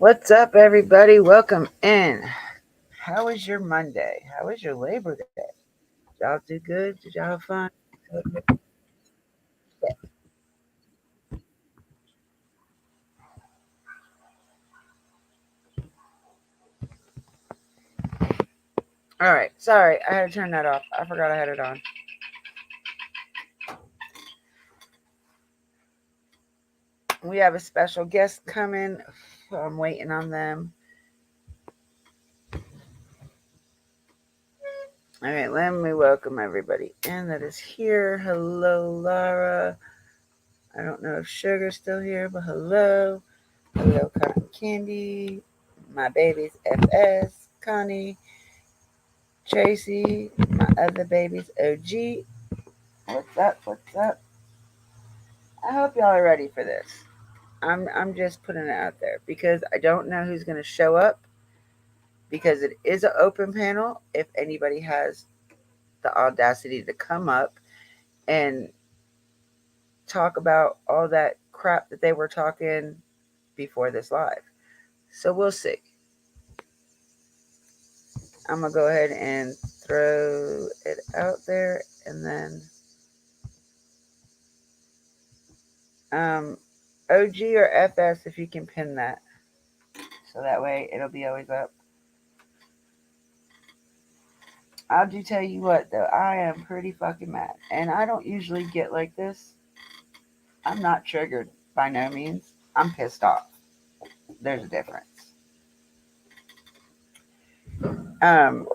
What's up, everybody? Welcome in. How was your Monday? How was your Labor Day? Did y'all do good? Did y'all have fun? All right. Sorry, I had to turn that off. I forgot I had it on. We have a special guest coming. I'm waiting on them. All right, let me welcome everybody in that is here. Hello, Lara. I don't know if Sugar's still here, but hello. Hello, Cotton Candy. My babies, FS, Connie, Tracy, my other babies, OG. What's up? What's up? I hope y'all are ready for this. I'm just putting it out there because I don't know who's going to show up because it is an open panel. If anybody has the audacity to come up and talk about all that crap that they were talking before this live. So we'll see. I'm going to go ahead and throw it out there and then OG or FS if you can pin that. So that way it'll be always up. I'll do tell you what though, I am pretty fucking mad. And I don't usually get like this. I'm not triggered by no means. I'm pissed off. There's a difference. Um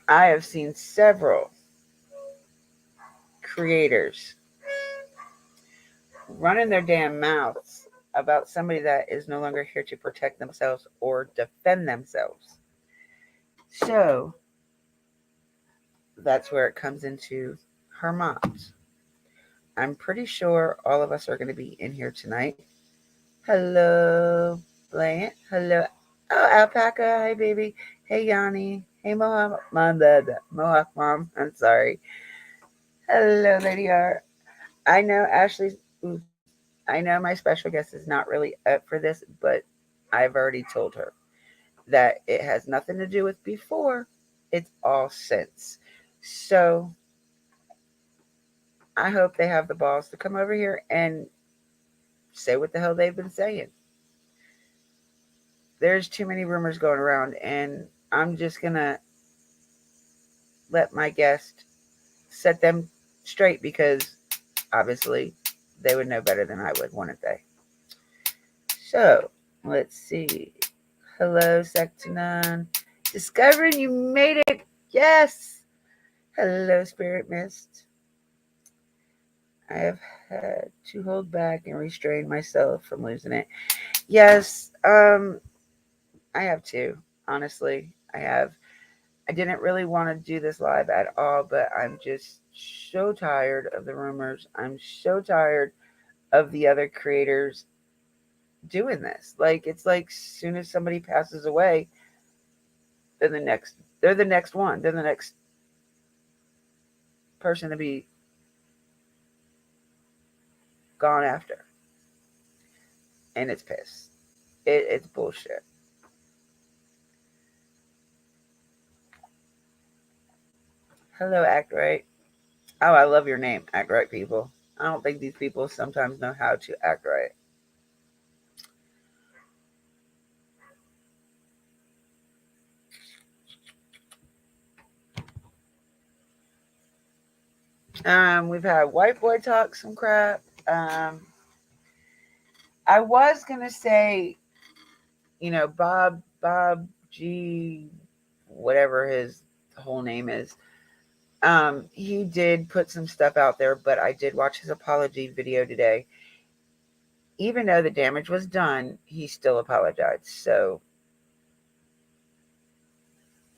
I have seen several creators running their damn mouths about somebody that is no longer here to protect themselves or defend themselves. So that's where it comes into her moms. I'm pretty sure all of us are going to be in here tonight. Hello, Blant. Hello. Oh, Alpaca. Hi, baby. Hey, Yanni. Hey, Mohawk. Mohawk Mom. I'm sorry. Hello, Lady R. I know Ashley's. I know my special guest is not really up for this, but I've already told her that it has nothing to do with before. It's all since. So I hope they have the balls to come over here and say what the hell they've been saying. There's too many rumors going around, and I'm just gonna let my guest set them straight because obviously they would know better than I would, wouldn't they? So let's see. Hello, Sectanon. Discovering you made it. Yes. Hello, Spirit Mist. I have had to hold back and restrain myself from losing it. Yes, I have to. Honestly, I have. I didn't really want to do this live at all, but I'm just so tired of the rumors. I'm so tired of the other creators doing this. Like it's like soon as somebody passes away, they're the next they're the next one. They're the next person to be gone after. And it's piss. It's bullshit. Hello, Act Right. Oh, I love your name, Act Right people. I don't think these people sometimes know how to act right. We've had White Boy talk some crap. I was gonna say, Bob G, whatever his whole name is. He did put some stuff out there, but I did watch his apology video today. Even though the damage was done, he still apologized. So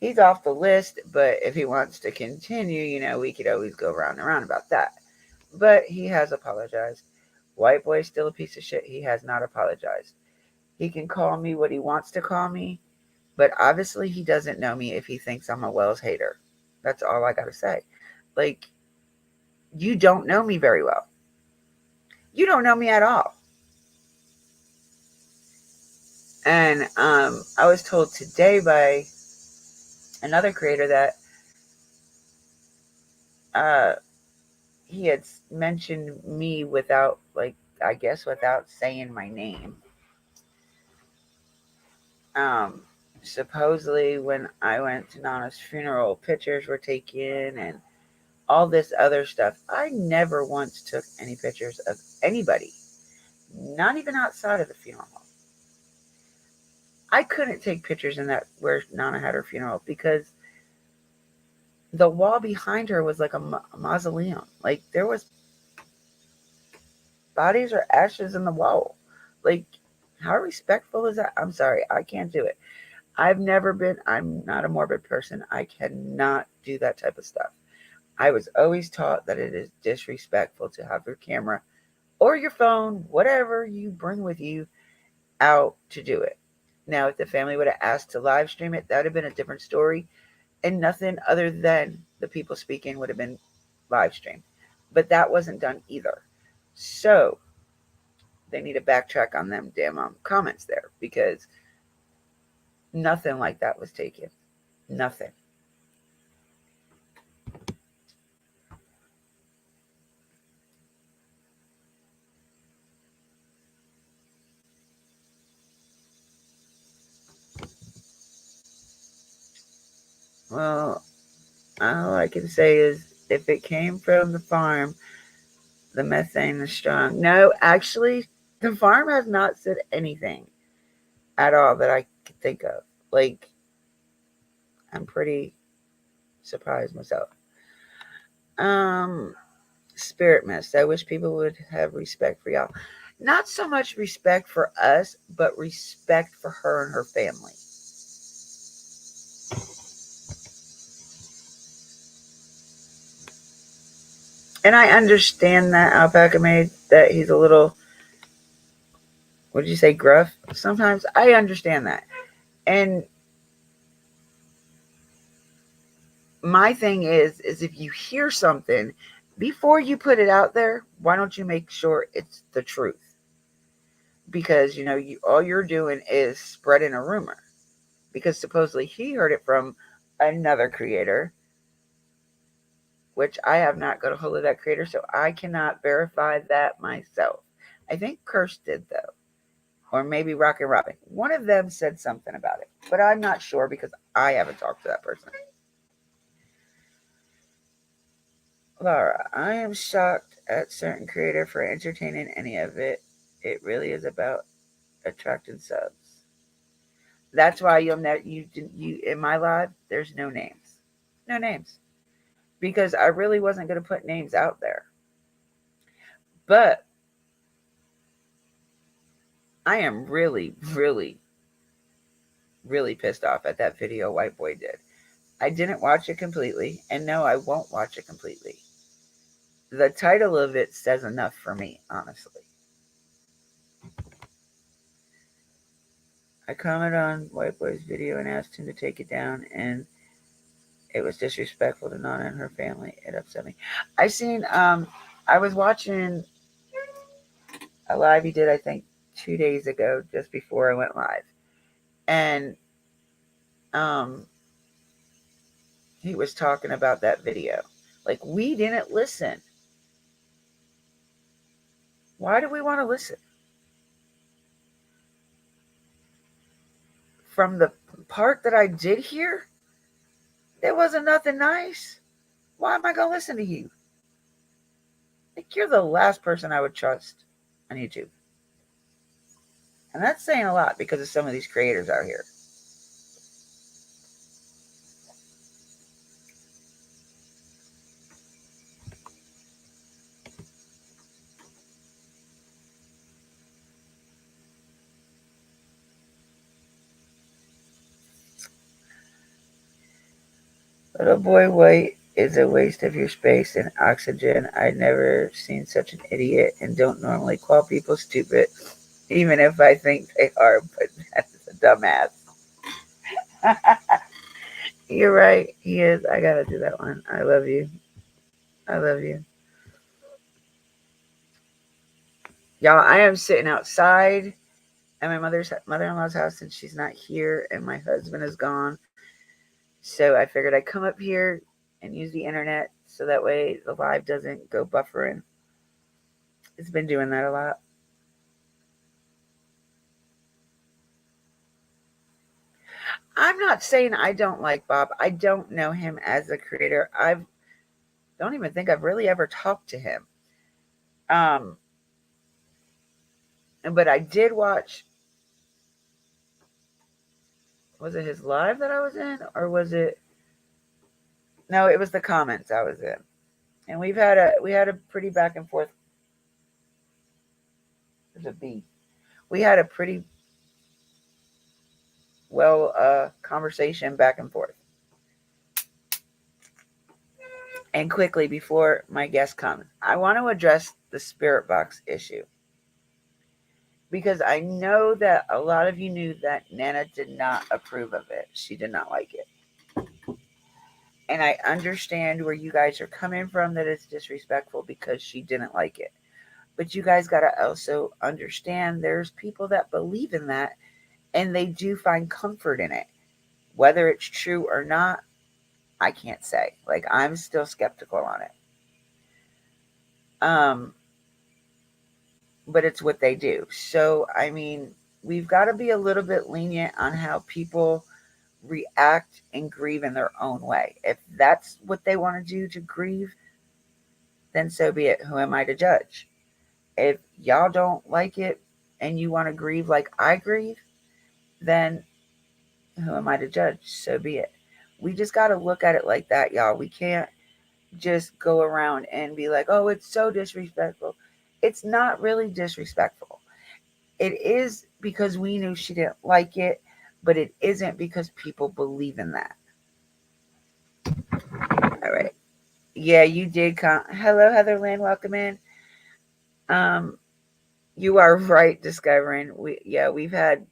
he's off the list, but if he wants to continue, we could always go round and round about that. But he has apologized. White Boy's still a piece of shit. He has not apologized. He can call me what he wants to call me, but obviously he doesn't know me if he thinks I'm a Wells hater. That's all I gotta say. Like, you don't know me very well. You don't know me at all. And I was told today by another creator that uh, he had mentioned me without, like, I guess without saying my name. Um, Supposedly, when I went to Nana's funeral, pictures were taken and all this other stuff. I never once took any pictures of anybody, not even outside of the funeral home. I couldn't take pictures in that where Nana had her funeral because the wall behind her was like a mausoleum. Like there was bodies or ashes in the wall. Like how respectful is that? I'm sorry, I can't do it. I've never been. I'm not a morbid person. I cannot do that type of stuff. I was always taught that it is disrespectful to have your camera or your phone, whatever you bring with you, out to do it. Now, if the family would have asked to live stream it, that would have been a different story, and nothing other than the people speaking would have been live streamed. But that wasn't done either. So they need to backtrack on them damn comments there because nothing like that was taken. Nothing. Well, all I can say is if it came from the farm, the methane is strong. No, actually, the farm has not said anything at all that I could think of. Like, I'm pretty surprised myself. Um, Spirit Mist. I wish people would have respect for y'all. Not so much respect for us, but respect for her and her family. And I understand that Alpaca made that he's a little, what did you say, gruff? Sometimes I understand that. And my thing is if you hear something before you put it out there, why don't you make sure it's the truth? Because all you're doing is spreading a rumor. Because supposedly he heard it from another creator, which I have not got a hold of that creator, so I cannot verify that myself. I think Curse did though, or maybe Rockin' Robin. One of them said something about it, but I'm not sure because I haven't talked to that person. Laura, I am shocked at certain creator for entertaining any of it. It really is about attracting subs. That's why you'll know you in my live. There's no names, no names, because I really wasn't going to put names out there. But I am really, really, really pissed off at that video White Boy did. I didn't watch it completely, and no, I won't watch it completely. The title of it says enough for me, honestly. I commented on White Boy's video and asked him to take it down, and it was disrespectful to Nana and her family. It upset me. I was watching a live he did, I think, 2 days ago, just before I went live. And um, he was talking about that video. Like, we didn't listen. Why do we want to listen? From the part that I did hear, there wasn't nothing nice. Why am I going to listen to you? Like, you're the last person I would trust on YouTube. And that's saying a lot because of some of these creators out here. Little boy white is a waste of your space and oxygen. I've never seen such an idiot and don't normally call people stupid, even if I think they are, but that's a dumbass. You're right. He is. I gotta do that one. I love you. I love you. Y'all, I am sitting outside at my mother-in-law's house since she's not here and my husband is gone. So I figured I'd come up here and use the internet so that way the live doesn't go buffering. It's been doing that a lot. I'm not saying I don't like Bob. I don't know him as a creator. I don't even think I've really ever talked to him. Um, but I did watch. Was it his live that I was in, or was it? No, it was the comments I was in, and we had a pretty back and forth. There's a B. We had a pretty well conversation back and forth. And quickly before my guest comes, I want to address the spirit box issue because I know that a lot of you knew that Nana did not approve of it. She did not like it. And I understand where you guys are coming from, that it's disrespectful because she didn't like it. But you guys got to also understand there's people that believe in that and they do find comfort in it. Whether it's true or not, I can't say. Like, I'm still skeptical on it. But it's what they do. So, I mean, we've got to be a little bit lenient on how people react and grieve in their own way. If that's what they want to do to grieve, then so be it. Who am I to judge? If y'all don't like it and you want to grieve like I grieve, then who am I to judge? So be it. We just got to look at it like that, y'all. We can't just go around and be like, oh, it's so disrespectful. It's not really disrespectful. It is because we knew she didn't like it, but it isn't because people believe in that. All right. Yeah, you did come. Hello, Heatherland. Welcome in. Um, you are right, discovering. We've had.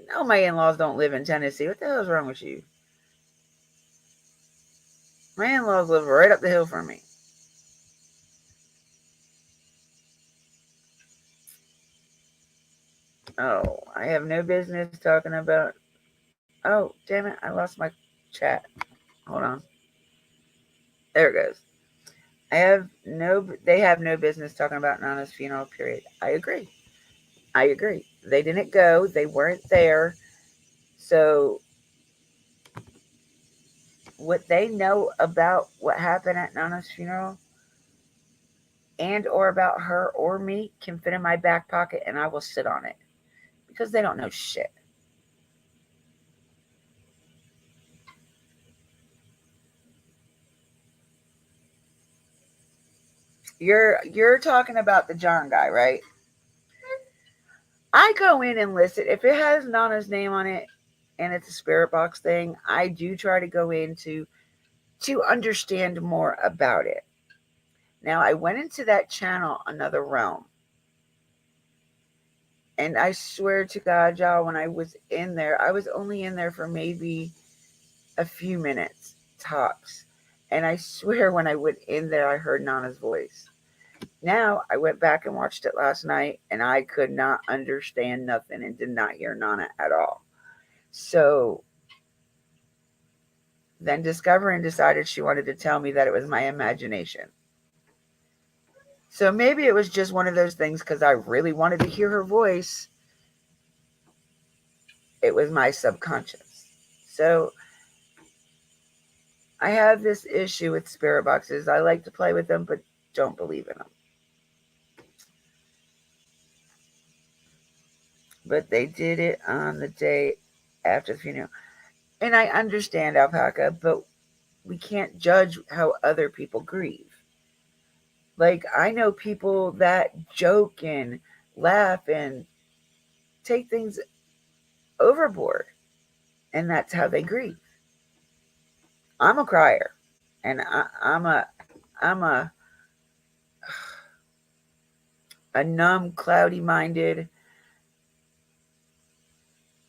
No, my in-laws don't live in Tennessee. What the hell is wrong with you? My in-laws live right up the hill from me. Oh, I have no business talking about. Oh, damn it! I lost my chat. Hold on. There it goes. I have no. They have no business talking about Nana's funeral. Period. I agree. I agree. They didn't go. They weren't there. So what they know about what happened at Nana's funeral and or about her or me can fit in my back pocket and I will sit on it because they don't know shit. You're talking about the John guy, right? I go in and listen. If it has Nana's name on it and it's a spirit box thing, I do try to go in to understand more about it. Now I went into that channel Another Realm. And I swear to God, y'all, when I was in there, I was only in there for maybe a few minutes tops. And I swear when I went in there, I heard Nana's voice. Now, I went back and watched it last night, and I could not understand nothing and did not hear Nana at all. So then Discovering decided she wanted to tell me that it was my imagination. So maybe it was just one of those things because I really wanted to hear her voice. It was my subconscious. So I have this issue with spirit boxes. I like to play with them, but don't believe in them. But they did it on the day after the funeral. And I understand, Alpaca, but we can't judge how other people grieve. Like, I know people that joke and laugh and take things overboard, and that's how they grieve. I'm a crier, and I'm a numb, cloudy-minded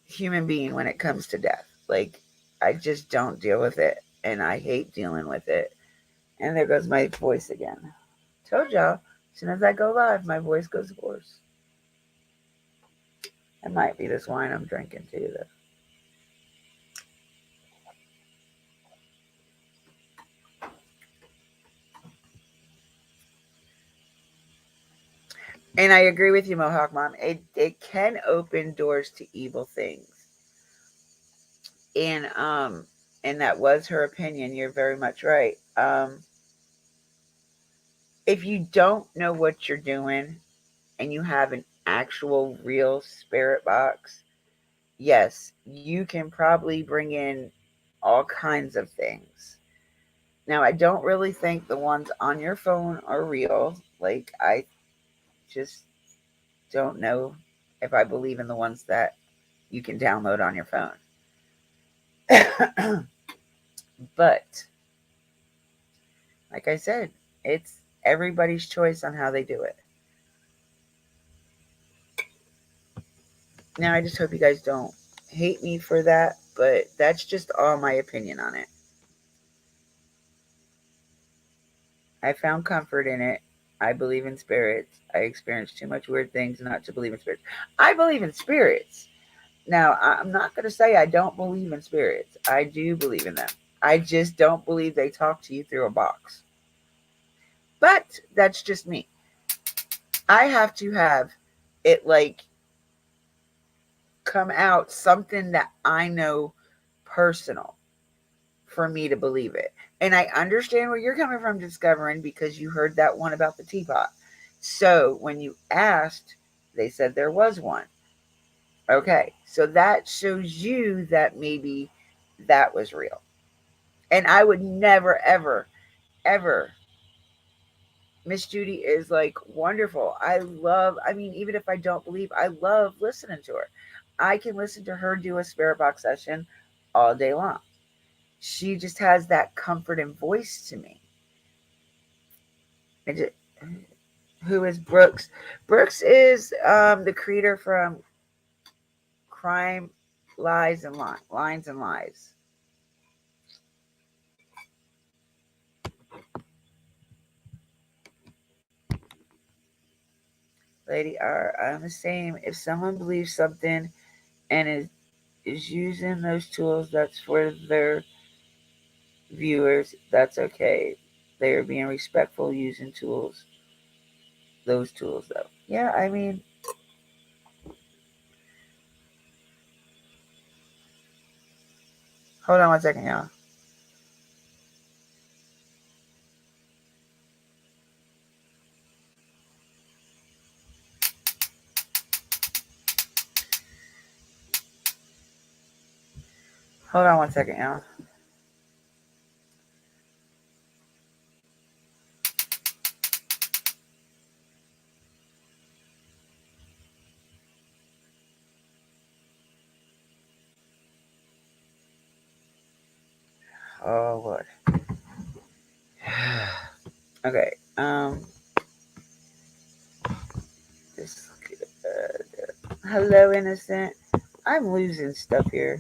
human being when it comes to death. Like, I just don't deal with it, and I hate dealing with it. And there goes my voice again. Told y'all, As soon as I go live, my voice goes hoarse. It might be this wine I'm drinking too, though. And I agree with you, Mohawk Mom. It can open doors to evil things. And and that was her opinion. You're very much right. If you don't know what you're doing and you have an actual real spirit box, yes, you can probably bring in all kinds of things. Now, I don't really think the ones on your phone are real. Like, I just don't know if I believe in the ones that you can download on your phone. But, like I said, it's everybody's choice on how they do it. Now, I just hope you guys don't hate me for that, but that's just all my opinion on it. I found comfort in it. I believe in spirits. I experienced too much weird things not to believe in spirits. I believe in spirits. Now, I'm not going to say I don't believe in spirits. I do believe in them. I just don't believe they talk to you through a box. But that's just me. I have to have it like come out something that I know personal for me to believe it. And I understand where you're coming from, discovering, because you heard that one about the teapot. So when you asked, they said there was one. Okay. So that shows you that maybe that was real. And I would never, ever, ever. Miss Judy is like wonderful. I mean, even if I don't believe, I love listening to her. I can listen to her do a spirit box session all day long. She just has that comfort and voice to me. And who is Brooks? Brooks is the creator from Crime, Lies, and Lines and Lies. Lady R, I'm the same. If someone believes something and is using those tools, that's for their viewers. That's okay. They are being respectful using those tools, though. Yeah, I mean, hold on one second, y'all. Hold on one second, y'all. Oh, Lord. Okay. This. Hello, innocent. I'm losing stuff here.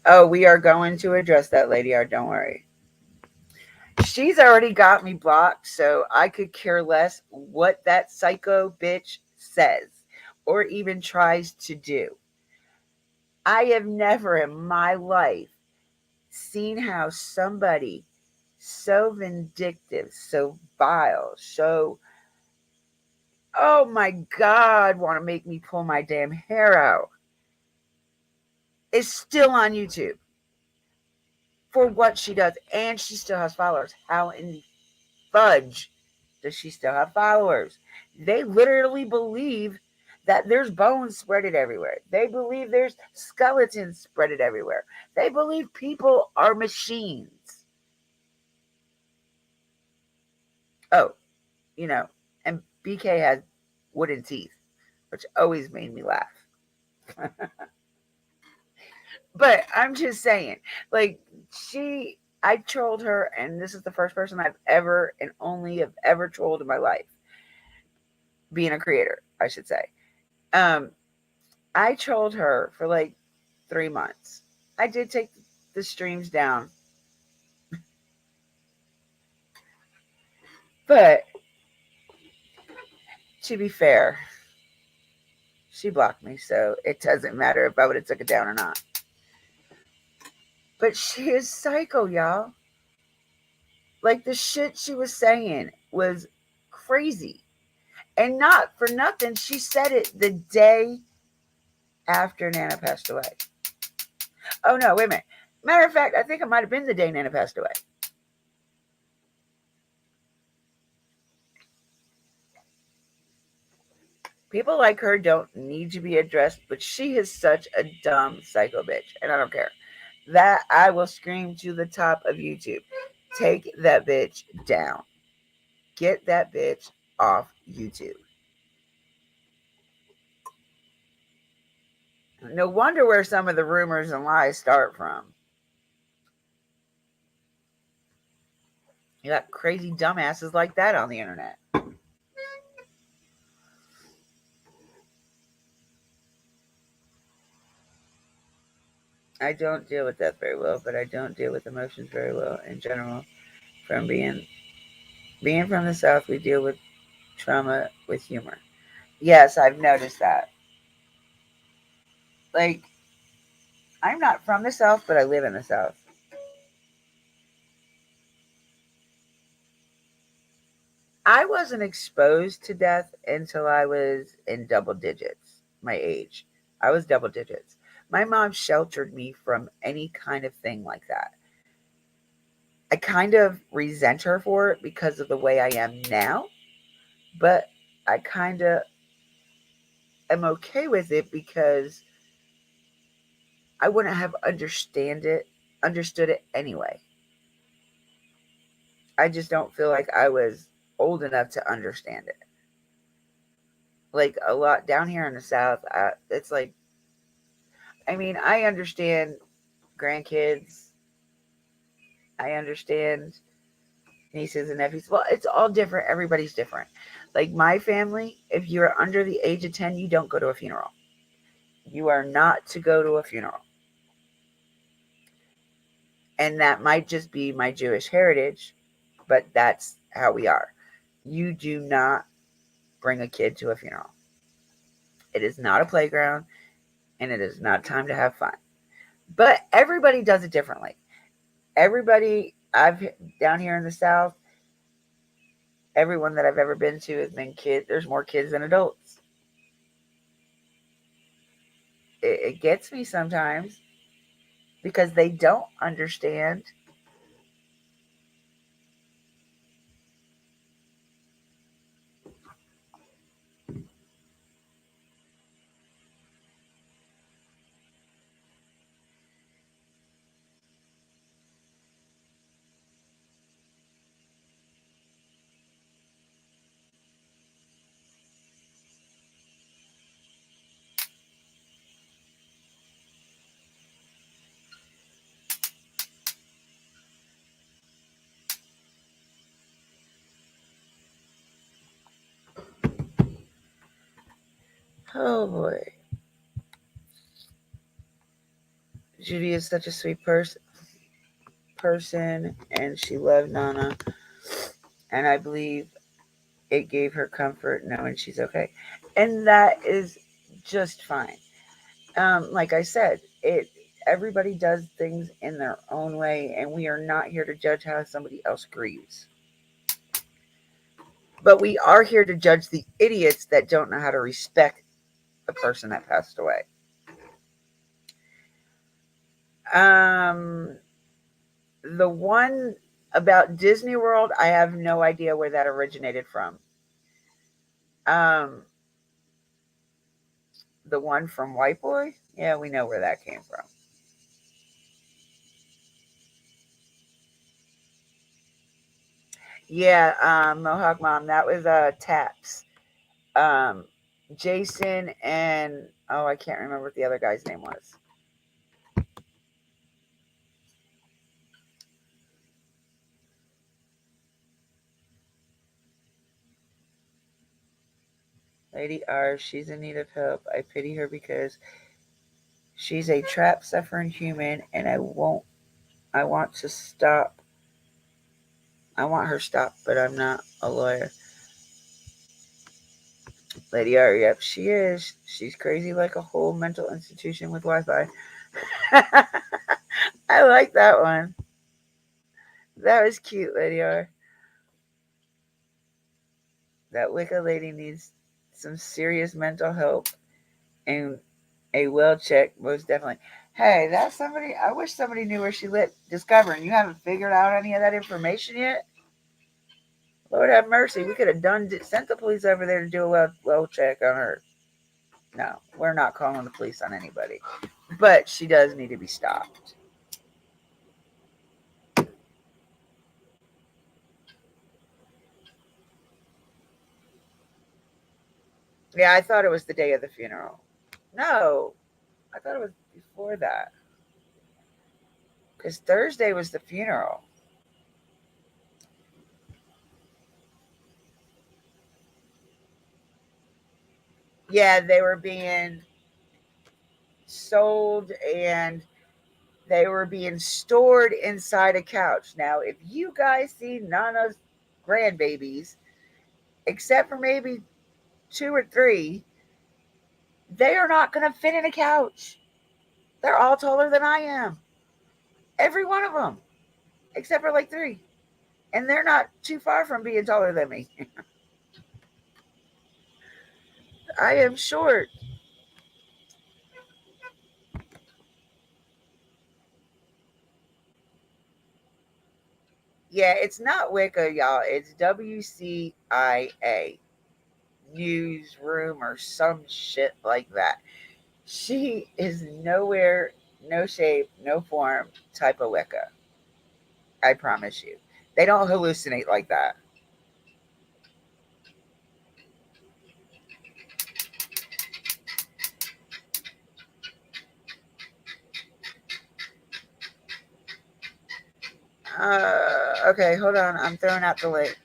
Oh, we are going to address that, Lady R. Don't worry. She's already got me blocked, so I could care less what that psycho bitch says or even tries to do. I have never in my life seen how somebody so vindictive, so vile, so, oh my God, want to make me pull my damn hair out is still on YouTube for what she does. And she still has followers. How in the fudge does she still have followers? They literally believe that there's bones spreaded everywhere. They believe there's skeletons spreaded everywhere. They believe people are machines. Oh, you know, and BK has wooden teeth, which always made me laugh. But I'm just saying, like, I trolled her, and this is the first person I've ever and only have ever trolled in my life, being a creator, I should say. Um, I trolled her for like 3 months. I did take the streams down But to be fair, she blocked me, so it doesn't matter if I would have took it down or not. But she is psycho, y'all. Like the shit she was saying was crazy. And not for nothing, she said it the day after Nana passed away. Oh no, wait a minute. Matter of fact, I think it might have been the day Nana passed away. People like her don't need to be addressed, but she is such a dumb psycho bitch, and I don't care. That I will scream to the top of YouTube. Take that bitch down. Get that bitch off YouTube. No wonder where some of the rumors and lies start from. You got crazy dumbasses like that on the internet. I don't deal with that very well, but I don't deal with emotions very well in general. From being from the South, we deal with trauma with humor. Yes, I've noticed that. Like, I'm not from the South, but I live in the South. I wasn't exposed to death until I was in double digits, my age. I was double digits. My mom sheltered me from any kind of thing like that. I kind of resent her for it because of the way I am now, but I kind of am okay with it because I wouldn't have understood it anyway. I just don't feel like I was old enough to understand it. Like a lot down here in the South, it's like, I mean, I understand grandkids, I understand nieces and nephews. Well, it's all different. Everybody's different. Like my family, if you're under the age of 10, you don't go to a funeral. You are not to go to a funeral. And that might just be my Jewish heritage, but that's how we are. You do not bring a kid to a funeral. It is not a playground and it is not time to have fun. But everybody does it differently. Everybody I've down here in the South, everyone that I've ever been to has been kids. There's more kids than adults. It gets me sometimes because they don't understand. Oh boy, Judy is such a sweet person, and she loved Nana, and I believe it gave her comfort knowing she's okay, and that is just fine. Like I said, it everybody does things in their own way, and we are not here to judge how somebody else grieves. But we are here to judge the idiots that don't know how to respect the person that passed away. Um, the one about Disney World, I have no idea where that originated from. Um, the one from White Boy, yeah, we know where that came from. Yeah, Mohawk Mom, that was Taps. Um, Jason and oh, I can't remember what the other guy's name was. Lady R, she's in need of help. I pity her because she's a trapped, suffering human, and I want to stop. I want her stopped, but I'm not a lawyer. Lady R, yep, she is. She's crazy like a whole mental institution with Wi-Fi. I like that one. That was cute, Lady R. That Wicca lady needs some serious mental help and a well check, most definitely. Hey, that's somebody. I wish somebody knew where she lit discovering. You haven't figured out any of that information yet. Lord have mercy. We could have sent the police over there to do a well check on her. No, we're not calling the police on anybody, but she does need to be stopped. Yeah, I thought it was the day of the funeral. No, I thought it was before that because Thursday was the funeral. Yeah, they were being sold and they were being stored inside a couch. Now, if you guys see Nana's grandbabies, except for maybe two or three, they are not going to fit in a couch. They're all taller than I am. Every one of them, except for like three. And they're not too far from being taller than me. I am short. Yeah, it's not Wicca, y'all. It's WCIA. Newsroom or some shit like that. She is nowhere, no shape, no form type of Wicca. I promise you. They don't hallucinate like that. Okay, hold on. I'm throwing out the link.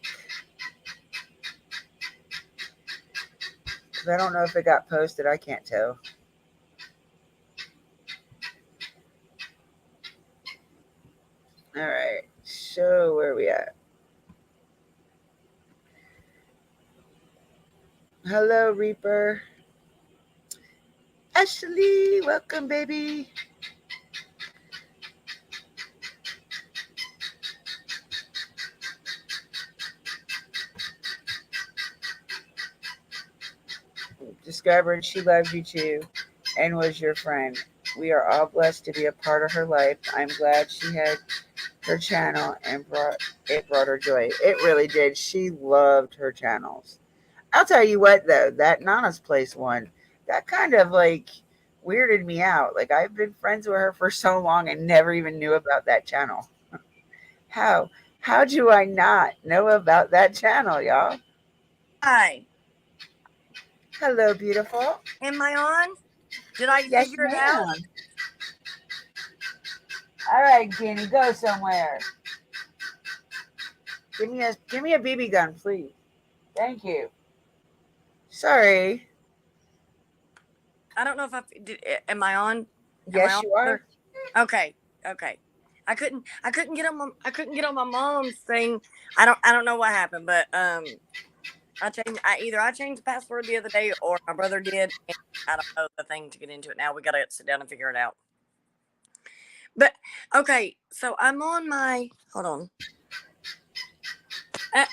Because I don't know if it got posted. I can't tell. All right. So, where are we at? Hello, Reaper. Ashley, welcome, baby. Discovering she loves you too and was your friend. We are all blessed to be a part of her life. I'm glad she had her channel and brought her joy. It really did. She loved her channels. I'll tell you what though, that Nana's Place one, that kind of like weirded me out. Like I've been friends with her for so long and never even knew about that channel. How? How do I not know about that channel, y'all? Hi. Hello, beautiful. Am I on? Did I Yes, figure it out? ma'am. All right, Guinea, go somewhere. Give me a BB gun, please. Thank you. Sorry. I don't know if I did. Am I on? Am I Yes, on? you are. Okay. Okay. I couldn't get on my. I couldn't get on my mom's thing. I don't know what happened, but I changed the password the other day, or my brother did, and I don't know the thing to get into it now. We gotta sit down and figure it out. But okay, so I'm on my. Hold on. I,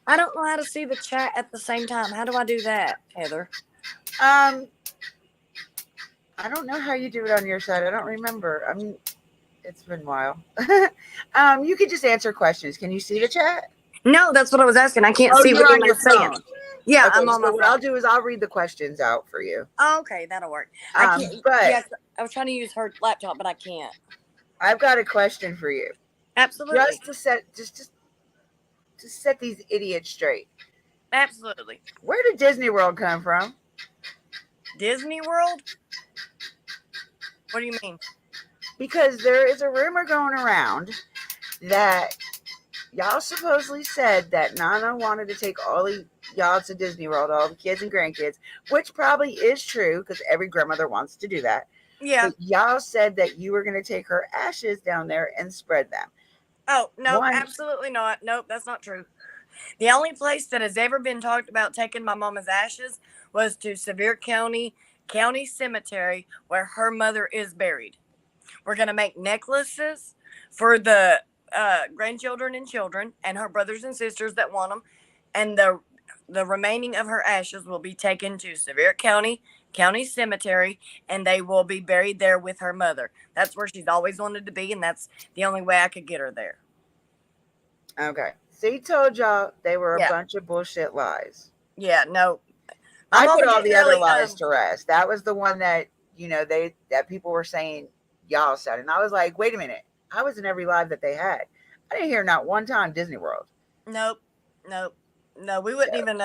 I don't know how to see the chat at the same time. How do I do that, Heather? Um, I don't know how you do it on your side. I don't remember. I mean, it's been a while. You could just answer questions. Can you see the chat? No, that's what I was asking. I can't Oh, see you're what on your anybody's saying. phone. Yeah, Okay, I'm on so my what I'll phone. do is I'll read the questions out for you. Okay, that'll work. I can't. But Yes, I was trying to use her laptop, but I can't. I've got a question for you. Absolutely, Just to set these idiots straight. absolutely. Where did Disney World come from? Disney World? What do you mean? Because there is a rumor going around that y'all supposedly said that Nana wanted to take all of y'all to Disney World, all the kids and grandkids, which probably is true because every grandmother wants to do that. Yeah. But y'all said that you were going to take her ashes down there and spread them. Oh, nope, One, absolutely not. Nope, that's not true. The only place that has ever been talked about taking my mama's ashes was to Sevier County Cemetery, where her mother is buried. We're gonna make necklaces for the grandchildren and children, and her brothers and sisters that want them, and the remaining of her ashes will be taken to Sevier County Cemetery, and they will be buried there with her mother. That's where she's always wanted to be, and that's the only way I could get her there. okay. See, told y'all they were a Yeah, bunch of bullshit lies. yeah, no. My I put mama all didn't the other really lies to rest. That was the one that that people were saying y'all said, and I was like, wait a minute. I was in every live that they had. I didn't hear not one time Disney World. nope, nope, no. We So wouldn't even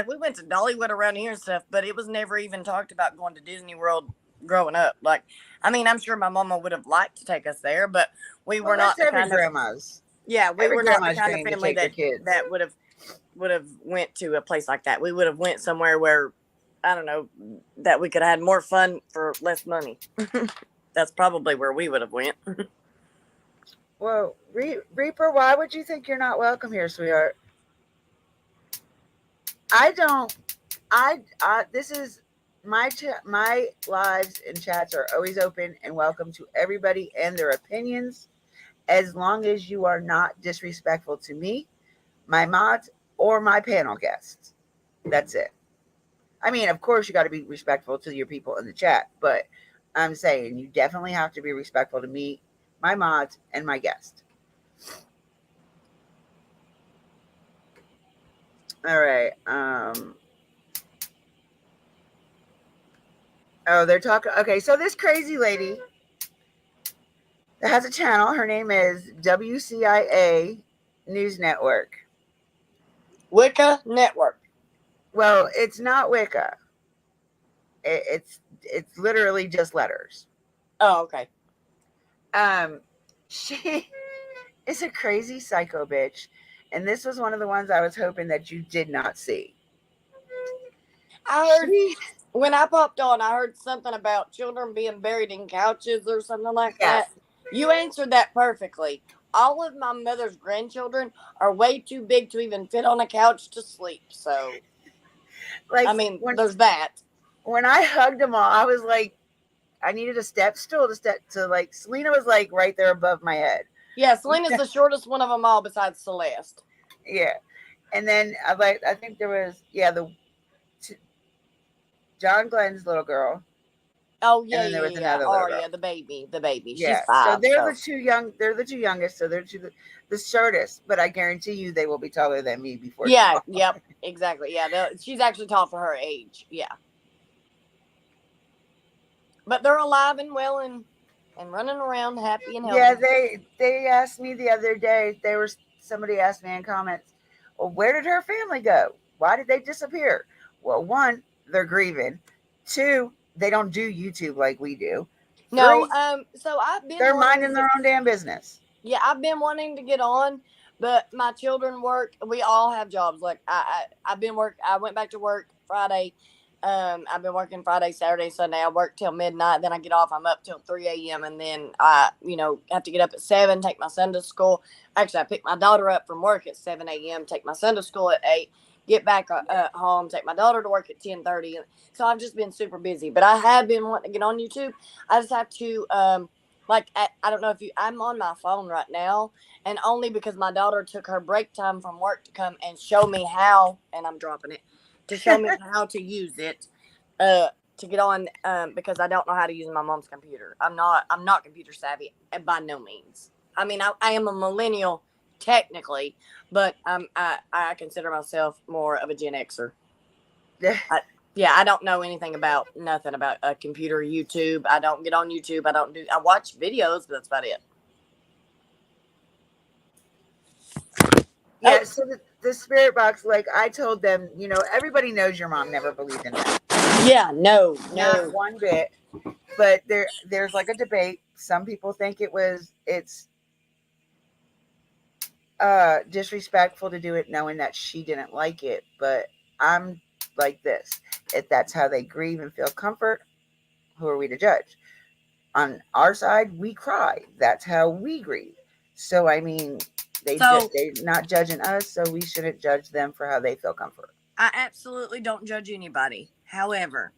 we went to Dollywood around here and stuff, but it was never even talked about going to Disney World growing up. Like, I mean, I'm sure my mama would have liked to take us there, but we well, were that's not the every kind of grandma's. yeah, we Every were not the grandma's kind of dream to family take their that kids. that would have went to a place like that. We would have went somewhere where I don't know that we could have had more fun for less money. That's probably where we would have went. Well, Reaper, why would you think you're not welcome here, sweetheart? I don't. I this is my lives and chats are always open and welcome to everybody and their opinions, as long as you are not disrespectful to me, my mods, or my panel guests. That's it. I mean, of course, you got to be respectful to your people in the chat, but I'm saying you definitely have to be respectful to me, my mods, and my guest. All right. Oh, they're talking. Okay, so this crazy lady that has a channel. Her name is WCIA News Network. Wicca Network. Well, it's not Wicca. It's literally just letters. Oh, okay. Um, she is a crazy psycho bitch, and this was one of the ones I was hoping that you did not see. I heard She, when I popped on, I heard something about children being buried in couches or something like yes, that. You answered that perfectly. All of my mother's grandchildren are way too big to even fit on a couch to sleep. So, I like mean, there's that. when I hugged them all, I was like, I needed a step stool to step to like. Selena was like right there above my head. Yeah, Selena's the shortest one of them all besides Celeste. Yeah, and then I think there was the John Glenn's little girl, Oh, and yeah, then there yeah, was yeah, yeah. another little girl. Aria, the baby. The baby. She's Yeah, so five, they're the so. two young. They're the two youngest. So they're the shortest. But I guarantee you, they will be taller than me before too Yeah, long. yep, exactly. Yeah, she's actually tall for her age. Yeah. But they're alive and well and running around happy and Yeah, healthy. they asked me the other day. Somebody asked me in comments, well, where did her family go? Why did they disappear? Well, one, they're grieving. Two, they don't do YouTube like we do. No, Three, so I've been they're wanting to minding get their own damn business. yeah, I've been wanting to get on, but my children work. We all have jobs. Like I've been work. I went back to work Friday. I've been working Friday, Saturday, Sunday. I work till midnight. Then I get off. I'm up till 3 a.m. And then I, have to get up at 7. Take my son to school. Actually, I pick my daughter up from work at 7 a.m. Take my son to school at 8. Get back home. Take my daughter to work at 10:30. So I've just been super busy. But I have been wanting to get on YouTube. I just have to I don't know if I'm on my phone right now, and only because my daughter took her break time from work to come and show me how, and I'm dropping it, to show me how to use it, to get on, because I don't know how to use my mom's computer. I'm not computer savvy by no means. I mean, I am a millennial technically, but I consider myself more of a Gen Xer. I, yeah, I don't know anything about nothing about a computer, YouTube. I don't get on YouTube. I watch videos, but that's about it. Oh, Yeah, so the spirit box, like I told them, everybody knows your mom never believed in that. yeah, no, Not no. one bit. But there's like a debate. Some people think it's disrespectful to do it knowing that she didn't like it. But I'm like this. If that's how they grieve and feel comfort, who are we to judge? On our side, we cry. That's how we grieve. So I mean, So they're not judging us, so we shouldn't judge them for how they feel comfort. I absolutely don't judge anybody. However,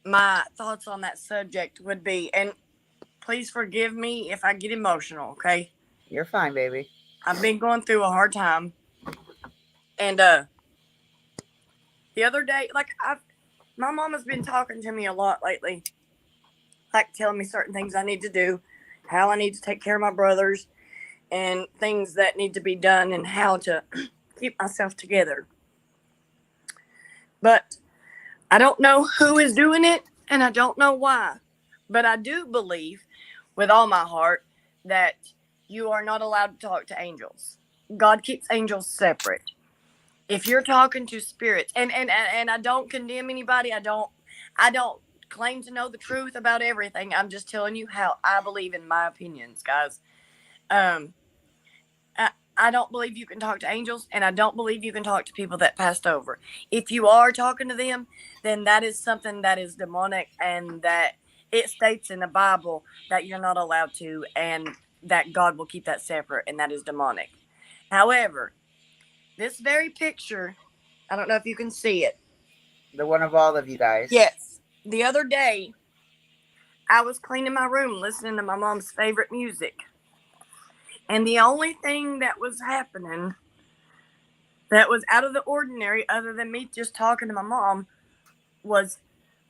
my thoughts on that subject would be, and please forgive me if I get emotional, okay? You're fine, baby. I've been going through a hard time, and the other day, like my mom has been talking to me a lot lately, like telling me certain things I need to do, how I need to take care of my brothers, and things that need to be done, and how to keep myself together. But I don't know who is doing it, and I don't know why. But I do believe with all my heart that you are not allowed to talk to angels. God keeps angels separate. If you're talking to spirits, and I don't condemn anybody, I don't claim to know the truth about everything. I'm just telling you how I believe in my opinions, guys. Um I don't believe you can talk to angels, and I don't believe you can talk to people that passed over. If you are talking to them, then that is something that is demonic, and that it states in the Bible that you're not allowed to, and that God will keep that separate, and that is demonic. However, this very picture, I don't know if you can see it. The one of all of you guys. Yes. The other day, I was cleaning my room listening to my mom's favorite music. And the only thing that was happening that was out of the ordinary, other than me just talking to my mom, was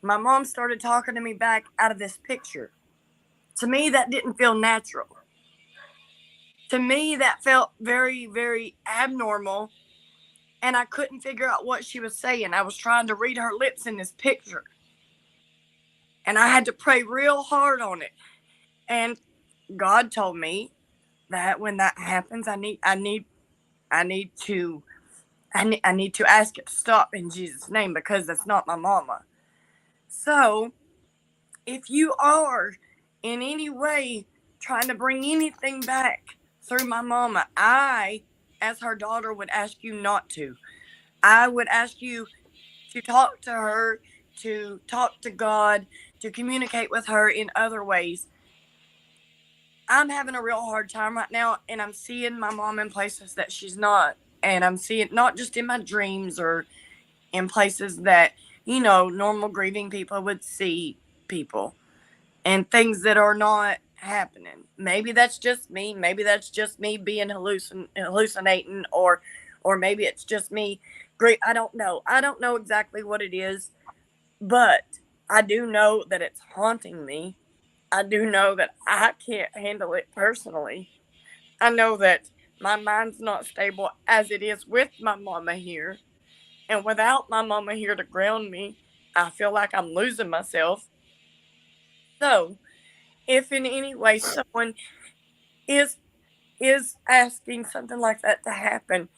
my mom started talking to me back out of this picture. To me, that didn't feel natural. To me, that felt very, very abnormal. And I couldn't figure out what she was saying. I was trying to read her lips in this picture. And I had to pray real hard on it. And God told me that when that happens, I need to ask it to stop in Jesus' name, because that's not my mama. So if you are in any way trying to bring anything back through my mama, I, as her daughter, would ask you not to. I would ask you to talk to her, to talk to God, to communicate with her in other ways. I'm having a real hard time right now, and I'm seeing my mom in places that she's not. And I'm seeing not just in my dreams or in places that, normal grieving people would see people, and things that are not happening. Maybe that's just me. Maybe that's just me being hallucinating, or maybe it's just me. Great. I don't know. I don't know exactly what it is, but I do know that it's haunting me. I do know that I can't handle it personally. I know that my mind's not stable as it is with my mama here. And without my mama here to ground me, I feel like I'm losing myself. So, if in any way someone is is asking something like that to happen,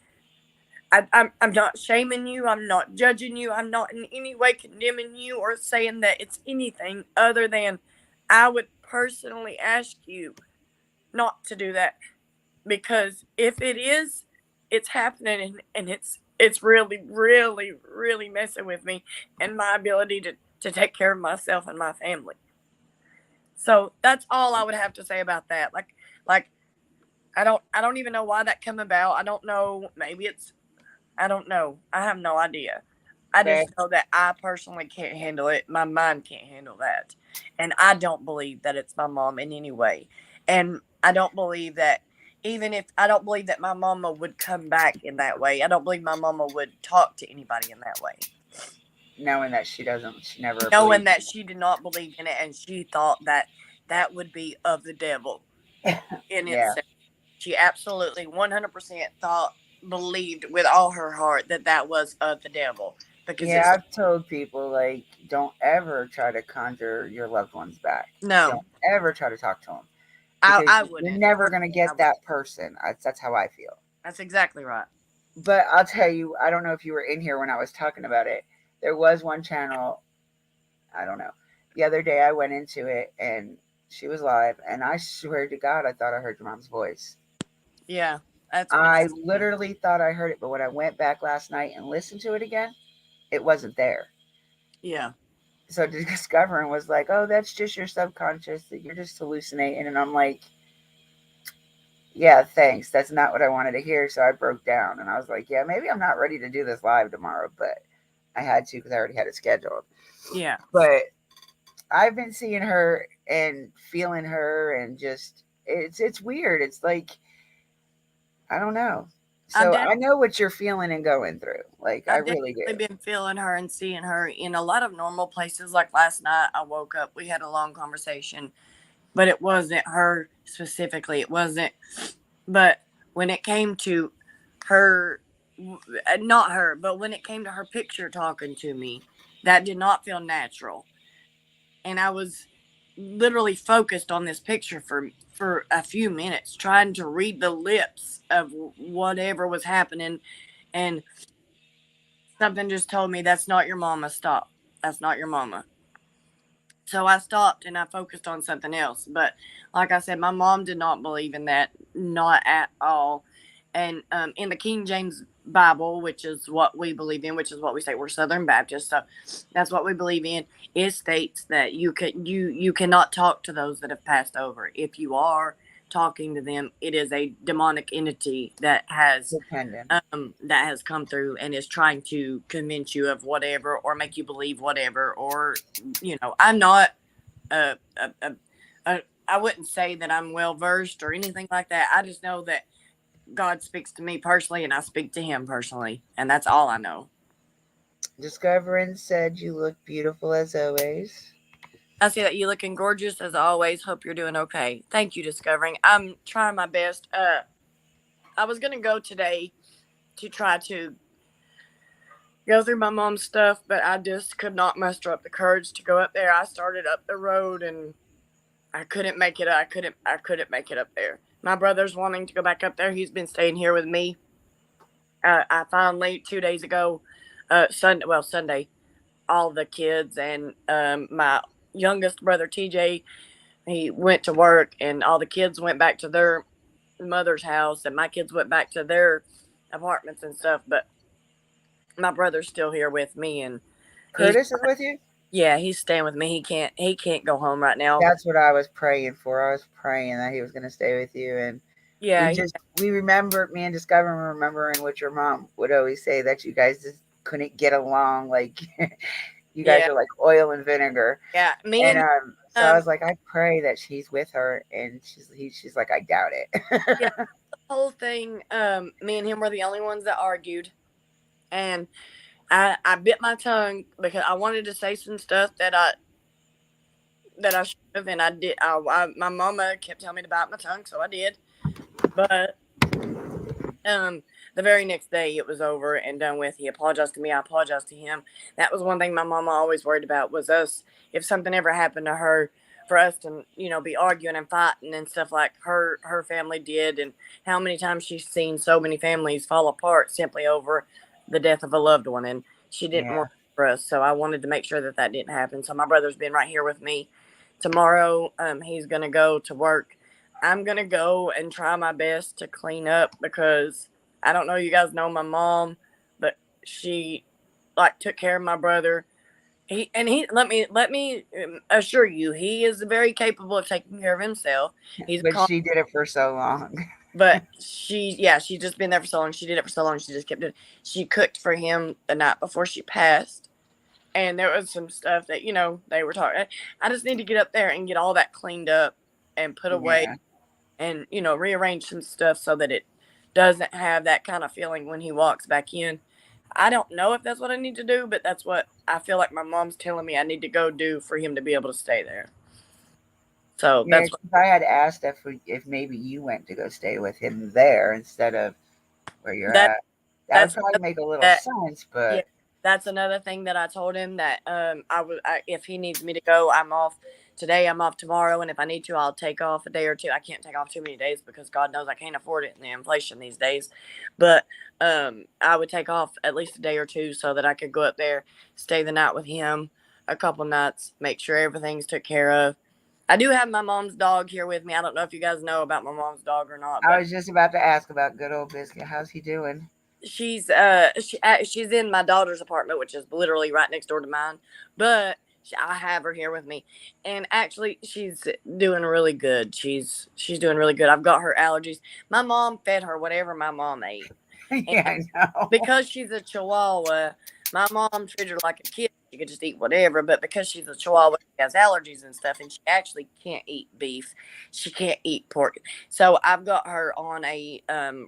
I'm not shaming you. I'm not judging you. I'm not in any way condemning you or saying that it's anything other than I would personally ask you not to do that, because if it is, it's happening, and it's really, really, really messing with me and my ability to take care of myself and my family. So that's all I would have to say about that. Like I don't even know why that came about. I don't know. Maybe it's I don't know. I have no idea. I Okay. just know that I personally can't handle it. My mind can't handle that. And I don't believe that it's my mom in any way. And I don't believe that, even if I don't believe that my mama would come back in that way. I don't believe my mama would talk to anybody in that way. Knowing that she never Knowing believed. that she did not believe in it, and she thought that that would be of the devil in Yeah. itself. She absolutely 100% believed with all her heart that that was of the devil, because Yeah, it's I've told people, like, don't ever try to conjure your loved ones back. no. Don't ever try to talk to them, I because I you're wouldn't. never gonna Personally, I get would. that person. That's how I feel. That's exactly right. But I'll tell you, I don't know if you were in here when I was talking about it. There was one channel, I don't know. The other day I went into it and she was live, and I swear to God, I thought I heard your mom's voice. Yeah, that's what I happened to me. literally thought I heard it, but when I went back last night and listened to it again, it wasn't there. Yeah, So discovering was like, oh, that's just your subconscious, that you're just hallucinating. And I'm like, Yeah, thanks. That's not what I wanted to hear. So I broke down and I was like, yeah, maybe I'm not ready to do this live tomorrow, but I had to because I already had it scheduled. Yeah. But I've been seeing her and feeling her and just it's weird. It's like I don't know. I So def- I know what you're feeling and going through. Like I I've really do. definitely been feeling her and seeing her in a lot of normal places. Like last night, I woke up, we had a long conversation, but it wasn't her specifically. It wasn't. But when it came to her, not her, but when it came to her picture talking to me, that did not feel natural. And I was literally focused on this picture for a few minutes, trying to read the lips of whatever was happening, and something just told me that's not your mama. Stop. That's not your mama. So I stopped and I focused on something else. But like I said, my mom did not believe in that, not at all. And in the King James Bible, which is what we believe in, which is what we say, we're Southern Baptists, so that's what we believe in. It states that you cannot talk to those that have passed over. If you are talking to them, it is a demonic entity Dependent. that has come through and is trying to convince you of whatever or make you believe whatever. Or I'm not a, a, a, a I wouldn't say that I'm well versed or anything like that. I just know that God speaks to me personally and I speak to him personally, and that's all I know. Discovering said you look beautiful as always. I see that you looking gorgeous as always. Hope you're doing okay. Thank you, Discovering. I'm trying my best. I was gonna go today to try to go through my mom's stuff, but I just could not muster up the courage to go up there. I started up the road and I couldn't make it. I couldn't make it up there. My brother's wanting to go back up there. He's been staying here with me. I finally 2 days ago, Sunday, all the kids and my youngest brother TJ, he went to work, and all the kids went back to their mother's house, and my kids went back to their apartments and stuff. But my brother's still here with me, and he's Curtis is with you? yeah, he's staying with me. He can't go home right now. That's what I was praying for. I was praying that he was going to stay with you. And Yeah, we remember, me and Discover remembering what your mom would always say that you guys just couldn't get along. Like, you guys yeah, are like oil and vinegar. yeah. Me And and so I um was like, I pray that she's with her. And she's like, I doubt yeah, it. the whole thing. Me and him were the only ones that argued, and I bit my tongue because I wanted to say some stuff that I should have, and I did. My mama kept telling me to bite my tongue, so I did. But um, the very next day it was over and done with. He apologized to me. I apologized to him. That was one thing my mama always worried about was us. If something ever happened to her, for us to be arguing and fighting and stuff like her family did, and how many times she's seen so many families fall apart simply over the death of a loved one, and she didn't Yeah. want for us. So I wanted to make sure that that didn't happen. So my brother's been right here with me. Tomorrow, he's gonna go to work. I'm gonna go and try my best to clean up because I don't know you guys know my mom, but she like took care of my brother. He let me assure you, he is very capable of taking care of himself. He's a But calm, she did it for so long. but she's just been there for so long. She did it for so long. She just kept doing. She cooked for him the night before she passed, and there was some stuff that they were talking. I just need to get up there and get all that cleaned up and put away, Yeah. and rearrange some stuff so that it doesn't have that kind of feeling when he walks back in. I don't know if that's what I need to do, but that's what I feel like my mom's telling me I need to go do for him to be able to stay there. So Yeah, that's what 'cause I had asked if maybe you went to go stay with him there instead of where you're that at. That would that's probably make a little that sense, yeah, but that's another thing that I told him that if he needs me to go, I'm off today. I'm off tomorrow, and if I need to, I'll take off a day or two. I can't take off too many days because God knows I can't afford it in the inflation these days. But I would take off at least a day or two so that I could go up there, stay the night with him, a couple nights, make sure everything's took care of. I do have my mom's dog here with me. I don't know if you guys know about my mom's dog or not, I but was just about to ask about good old Biscuit. How's he doing? she's in my daughter's apartment, which is literally right next door to mine. But I have her here with me, and actually, she's doing really good. She's doing really good. I've got her allergies. My mom fed her whatever my mom ate, Yeah, and I know. because she's a Chihuahua, my mom treated her like a kid. She could just eat whatever, but because she's a Chihuahua, she has allergies and stuff, and she actually can't eat beef. She can't eat pork. So I've got her on a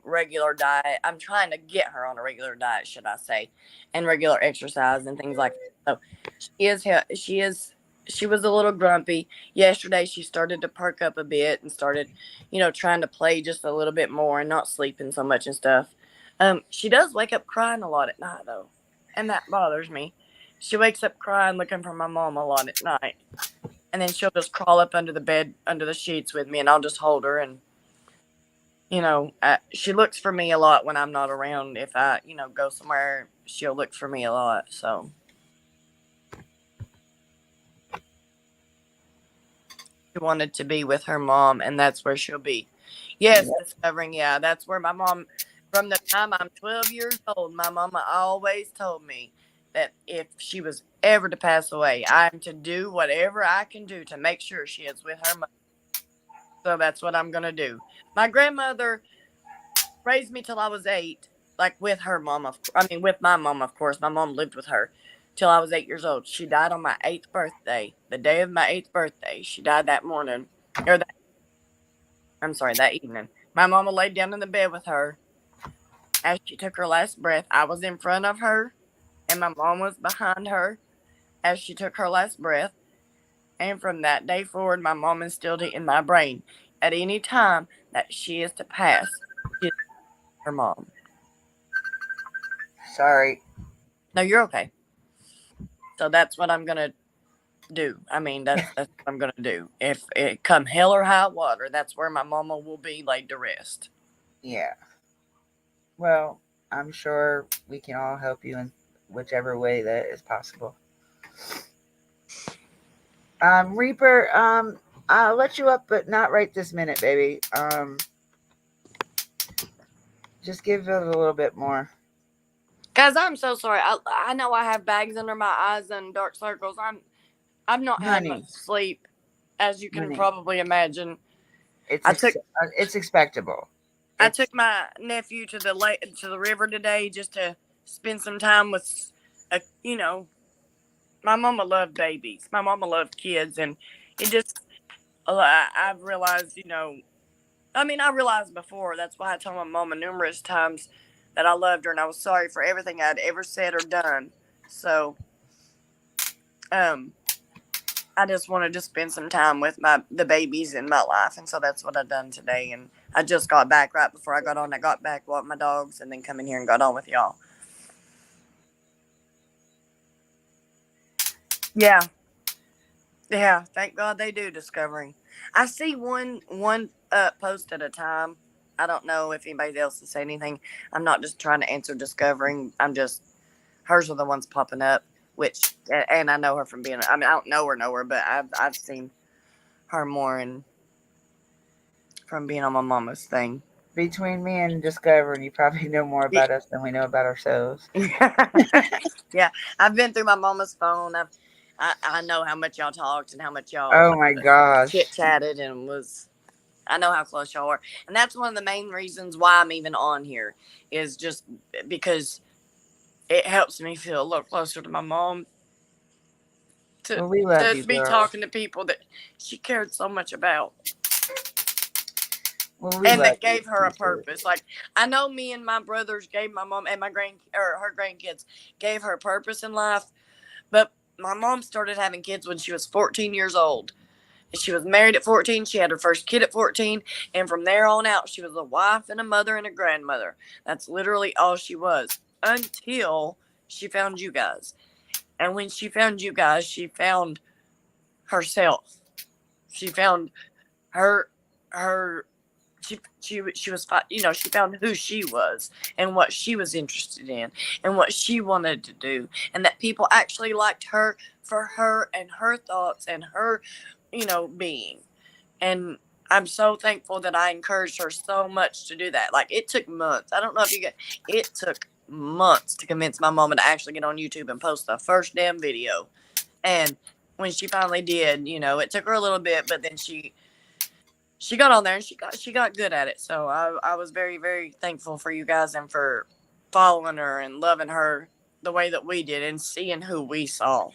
regular diet. I'm trying to get her on a regular diet, should I say, and regular exercise and things like that. So she is she was a little grumpy yesterday. She started to perk up a bit and started, trying to play just a little bit more and not sleeping so much and stuff. She does wake up crying a lot at night though, and that bothers me. She wakes up crying looking for my mom a lot at night, and then she'll just crawl up under the bed, under the sheets with me, and I'll just hold her. And she looks for me a lot when I'm not around. If I, go somewhere, she'll look for me a lot. So she wanted to be with her mom, and that's where she'll be. Yes, Yep. discovering. Yeah, that's where my mom. From the time I'm 12 years old, my mama always told me that if she was ever to pass away, I'm to do whatever I can do to make sure she is with her mother. So that's what I'm gonna do. My grandmother raised me till I was 8, like with her mom. I mean, with my mom, of course. My mom lived with her till I was 8 years old. She died on my 8th birthday. The day of my 8th birthday, she died that morning, or that I'm sorry, that evening. My mama laid down in the bed with her as she took her last breath. I was in front of her, and my mom was behind her as she took her last breath. And from that day forward, my mom instilled it in my brain. At any time that she is to pass, she is her mom. Sorry. No, you're okay. So that's what I'm gonna do. I mean, that's what I'm gonna do. If it come hell or high water, that's where my mama will be laid to rest. Yeah. Well, I'm sure we can all help you in whichever way that is possible. Reaper, I'll let you up, but not right this minute, baby. Just give it a little bit more. Guys, I'm so sorry. I know I have bags under my eyes and dark circles. I've not had much Honey, sleep, as you can honey, probably imagine. it's I took it's expectable. I It's took my nephew to the river today just to spend some time with, my mama loved babies. My mama loved kids, and it just I've realized, I mean, I realized before. That's why I told my mama numerous times that I loved her and I was sorry for everything I'd ever said or done. So, um, I just wanted to spend some time with the babies in my life, and so that's what I done today. And I just got back right before I got on. I got back, walked my dogs, and then come in here and got on with y'all. Yeah, yeah. Thank God they do discovering. I see one post at a time. I don't know if anybody else has said anything. I'm not just trying to answer discovering. I'm just hers are the ones popping up. Which and I know her from being. I mean, I don't know her, but I've seen her more and from being on my mama's thing. between me and Discover, and you probably know more about us than we know about ourselves. Yeah, I've been through my mama's phone. I know how much y'all talked and how much y'all Oh my gosh. chit chatted and was. I know how close y'all are, and that's one of the main reasons why I'm even on here is just because it helps me feel a little closer to my mom to Well, we love to you, be girl. talking to people that she cared so much about Well, we and love that you. gave her a purpose. Like I know me and my brothers gave my mom and my her grandkids gave her purpose in life. But my mom started having kids when she was 14 years old. She was married at 14. She had her first kid at 14. And from there on out, she was a wife and a mother and a grandmother. That's literally all she was until she found you guys. And when she found you guys, she found herself. She found her, her, she was she found who she was and what she was interested in and what she wanted to do, and that people actually liked her for her and her thoughts and her being. And I'm so thankful that I encouraged her so much to do that. Like it took months. I don't know if you get it took months to convince my mama to actually get on YouTube and post the first damn video. And when she finally did. It took her a little bit, but then she got on there and she got good at it. So I was very, very thankful for you guys and for following her and loving her the way that we did and seeing who we saw.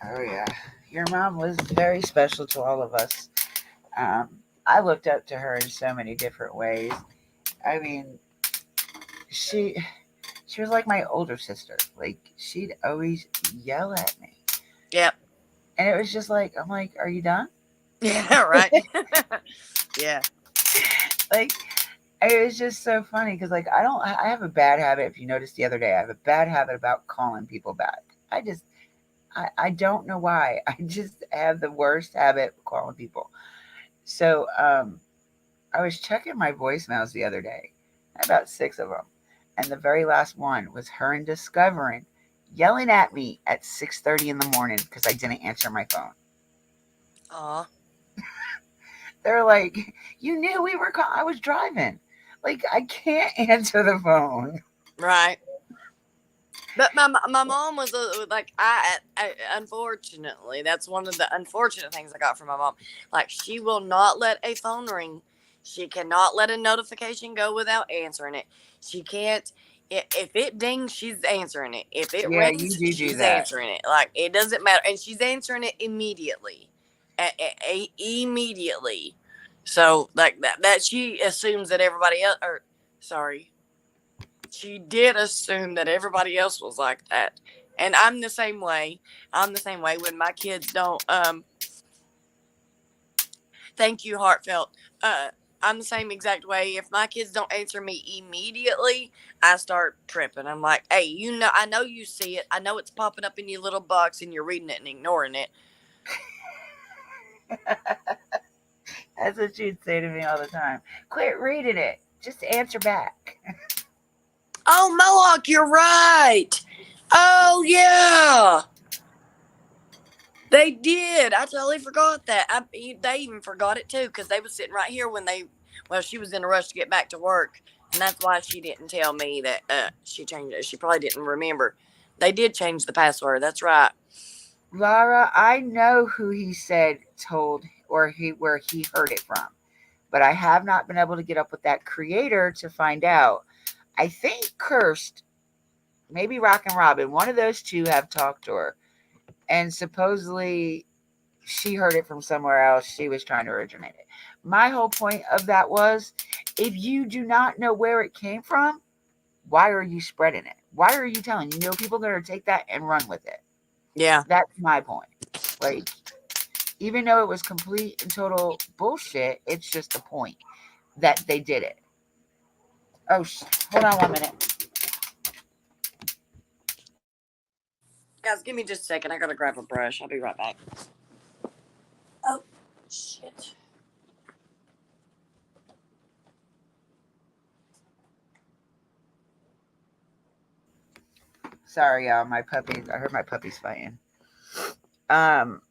Oh yeah, your mom was very special to all of us. Um, I looked up to her in so many different ways. I mean, she she was like my older sister. Like she'd always yell at me, Yep. and it was just like I'm like, "Are you done?" Yeah. Right. Yeah. Like it was just so funny because like I don't. I have a bad habit. If you noticed the other day, I have a bad habit about calling people back. I just I don't know why. I just have the worst habit of calling people. So I was checking my voicemails the other day, about six of them, and the very last one was her and Discovering yelling at me at 6:30 in the morning because I didn't answer my phone. Aw. They're like, "You knew we were. I was driving. Like I can't answer the phone." Right. But my mom was like I unfortunately that's one of the unfortunate things I got from my mom. Like she will not let a phone ring. She cannot let a notification go without answering it. She can't. If it dings, she's answering it. If it Yeah, you rings, do she's that. answering it. Like it doesn't matter, and she's answering it immediately, immediately. So like that she assumes that everybody else, or sorry, she did assume that everybody else was like that. And I'm the same way. I'm the same way when my kids don't thank you heartfelt. Uh I'm the same exact way. If my kids don't answer me immediately, I start tripping. I'm like, "Hey, I know you see it. I know it's popping up in your little box and you're reading it and ignoring it." That's what she'd say to me all the time. Quit reading it. Just answer back. Oh, Mohawk, you're right. Oh, yeah. They did. I totally forgot that. They even forgot it too because they was sitting right here when well, she was in a rush to get back to work, and that's why she didn't tell me that she changed it. She probably didn't remember. They did change the password. That's right. Laura, I know who he said told or he where he heard it from, but I have not been able to get up with that creator to find out. I think Cursed, maybe Rock and Robin, one of those two have talked to her, and supposedly she heard it from somewhere else. She was trying to originate it. My whole point of that was, if you do not know where it came from, why are you spreading it? Why are you telling? You know people are going to take that and run with it. Yeah. That's my point. Like, even though it was complete and total bullshit, it's just the point that they did it. Oh, hold on 1 minute. Guys, give me just a second. I gotta grab a brush. I'll be right back. Oh, shit. Sorry, y'all. My puppies. I heard my puppies fighting. Um,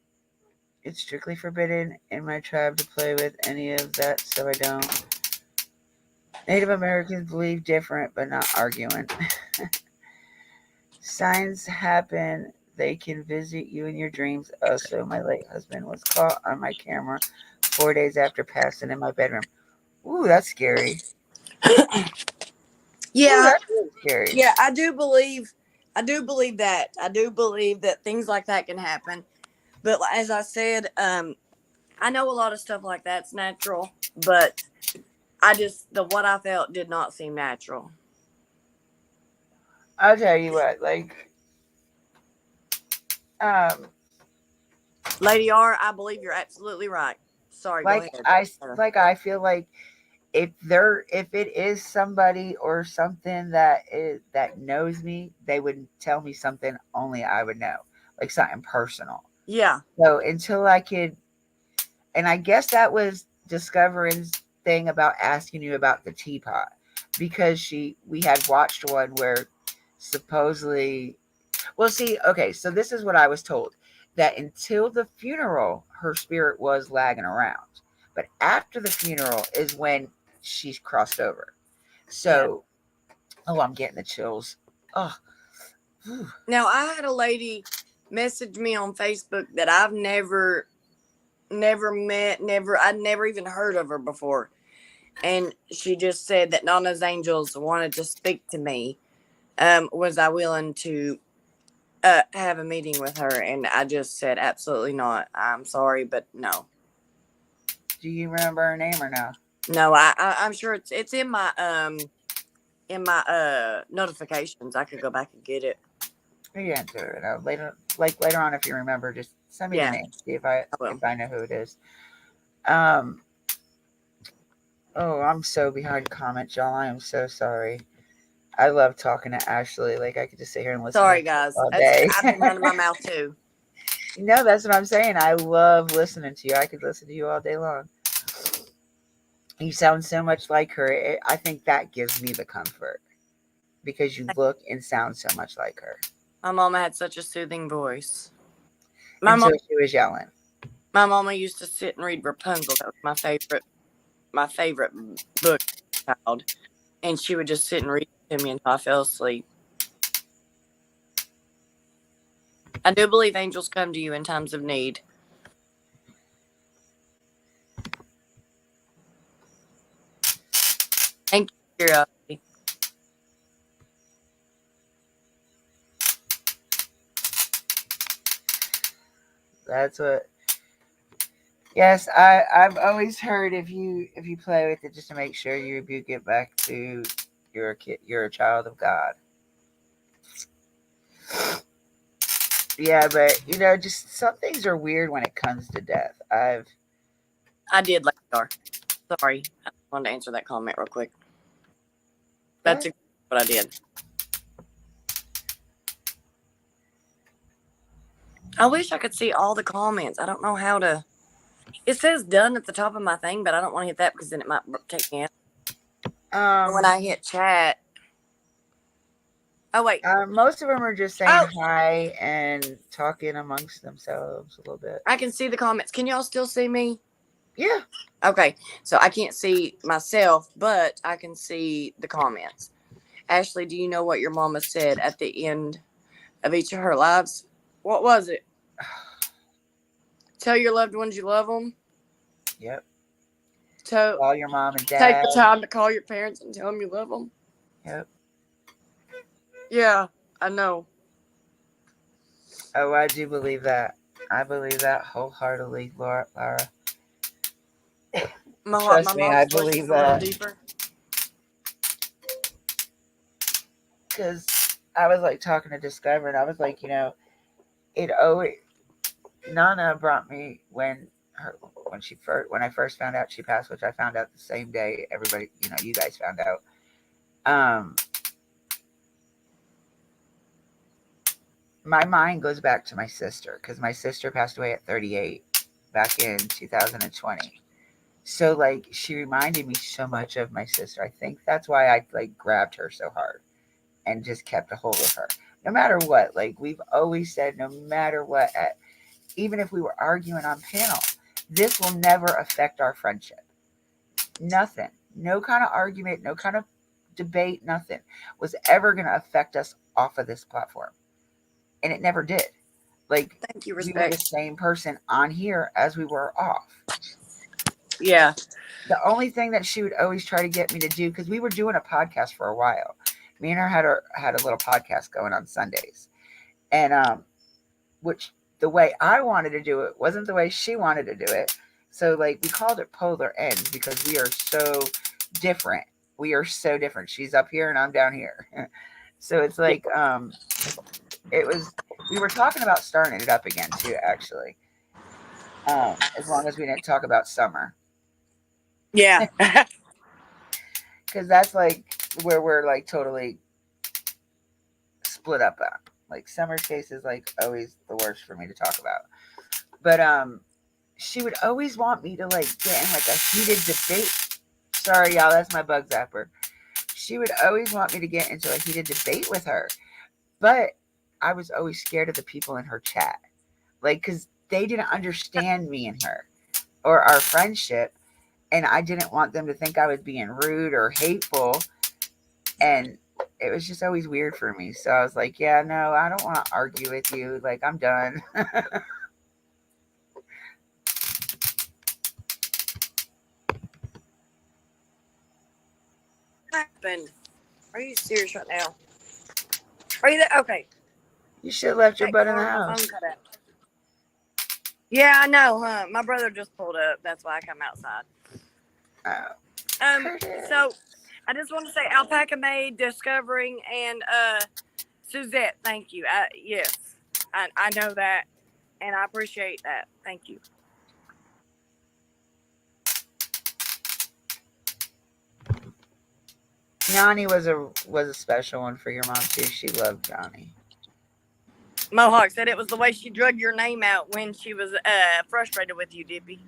it's strictly forbidden in my tribe to play with any of that, so I don't. Native Americans believe different, but not arguing. Signs happen. They can visit you in your dreams. Also, my late husband was caught on my camera 4 days after passing in my bedroom. Ooh, that's scary. Ooh, Yeah, that's really scary. yeah, I do believe that. I do believe that things like that can happen. But as I said, I know a lot of stuff like that's natural, but the what I felt did not seem natural. I'll tell you what, um, Lady R, I believe you're absolutely right. Sorry, go like ahead. I, I feel like if it is somebody or something that knows me, they would tell me something only I would know, like something personal. Yeah, So until I could, and I guess that was Discovering's thing about asking you about the teapot, because we had watched one where supposedly, well, see, okay, so this is what I was told, that until the funeral her spirit was lagging around, but after the funeral is when she's crossed over. yeah. So, oh, I'm getting the chills. Oh, Now I had a lady. messaged me on Facebook that I've never met, I'd never even heard of her before. And she just said that Nana's Angels wanted to speak to me. Was I willing to have a meeting with her? And I just said, absolutely not. I'm sorry, but no. Do you remember her name or no? No, I'm sure it's in my notifications. I could go back and get it. You didn't do it. Later on, if you remember, just send me the Yeah, name. See I will. if I know who it is. Um. Oh, I'm so behind comments, y'all. I am so sorry. I love talking to Ashley. Like I could just sit here and listen to her Sorry, talk guys. all It's day. I've been running my mouth too. No, that's what I'm saying. I love listening to you. I could listen to you all day long. You sound so much like her. I think that gives me the comfort because you look and sound so much like her My mama had such a soothing voice. My mom, until she was yelling. my mama used to sit and read Rapunzel. That was my favorite book as a child. And she would just sit and read it to me until I fell asleep. I do believe angels come to you in times of need. Thank you, curiosity. That's what. Yes, I've always heard if you play with it just to make sure you rebuke it back to you're a kid, you're a child of God. Yeah, but just some things are weird when it comes to death. I did like Star. Sorry, I wanted to answer that comment real quick. That's What? exactly what I did. I wish I could see all the comments. I don't know how to. It says done at the top of my thing, but I don't want to hit that because then it might take me out. When Um, I hit chat. Oh wait. most of them are just saying Oh, hi and talking amongst themselves a little bit. I can see the comments. Can y'all still see me? Yeah. Okay, so I can't see myself, but I can see the comments. Ashley, do you know what your mama said at the end of each of her lives? What was it? Tell your loved ones you love them. Yep. To Call your mom and take dad. the time to call your parents and tell them you love them. Yep. Yeah, I know. Oh, I do believe that. I believe that wholeheartedly, Lara. My Trust me, I mom's voice believe is a little that deeper. because I was like talking to Discover, and I was like, it always Nana brought me when I first found out she passed, which I found out the same day everybody, you guys found out. Um, my mind goes back to my sister because my sister passed away at 38 back in 2020. So like she reminded me so much of my sister. I think that's why I like grabbed her so hard and just kept a hold of her. No matter what, like we've always said, no matter what, even if we were arguing on panel, this will never affect our friendship. Nothing. No kind of argument, no kind of debate, nothing was ever going to affect us off of this platform. And it never did. Like, Thank you, we were the respect. same person on here as we were off. Yeah. The only thing that she would always try to get me to do, because we were doing a podcast for a while. Me and her had a little podcast going on Sundays. And which the way I wanted to do it wasn't the way she wanted to do it. So like we called it polar ends because we are so different. We are so different. She's up here and I'm down here. So it's Yeah. like it was we were talking about starting it up again too, actually. As long as we didn't talk about summer. Yeah. Because that's like where we're like totally split up at. Like summer's case is like always the worst for me to talk about. But she would always want me to like get in like a heated debate. Sorry, y'all, that's my bug zapper. She would always want me to get into a heated debate with her, but I was always scared of the people in her chat, like because they didn't understand me and her or our friendship, and I didn't want them to think I was being rude or hateful. And it was just always weird for me. So I was like, yeah, no, I don't want to argue with you. Like, I'm done. What happened? Are you serious right now? Are you there? Okay. You should have left your That butt in the car, my phone house. cut out. Yeah, I know, huh? My brother just pulled up. That's why I come outside. Oh, So Curtis. I just want to say Alpaca Maid, Discovering, and Suzette, thank you. Yes, I know that, and I appreciate that. Thank you. Yanni was a special one for your mom too. She loved Johnny. Mohawk said it was the way she drug your name out when she was frustrated with you, Dippy.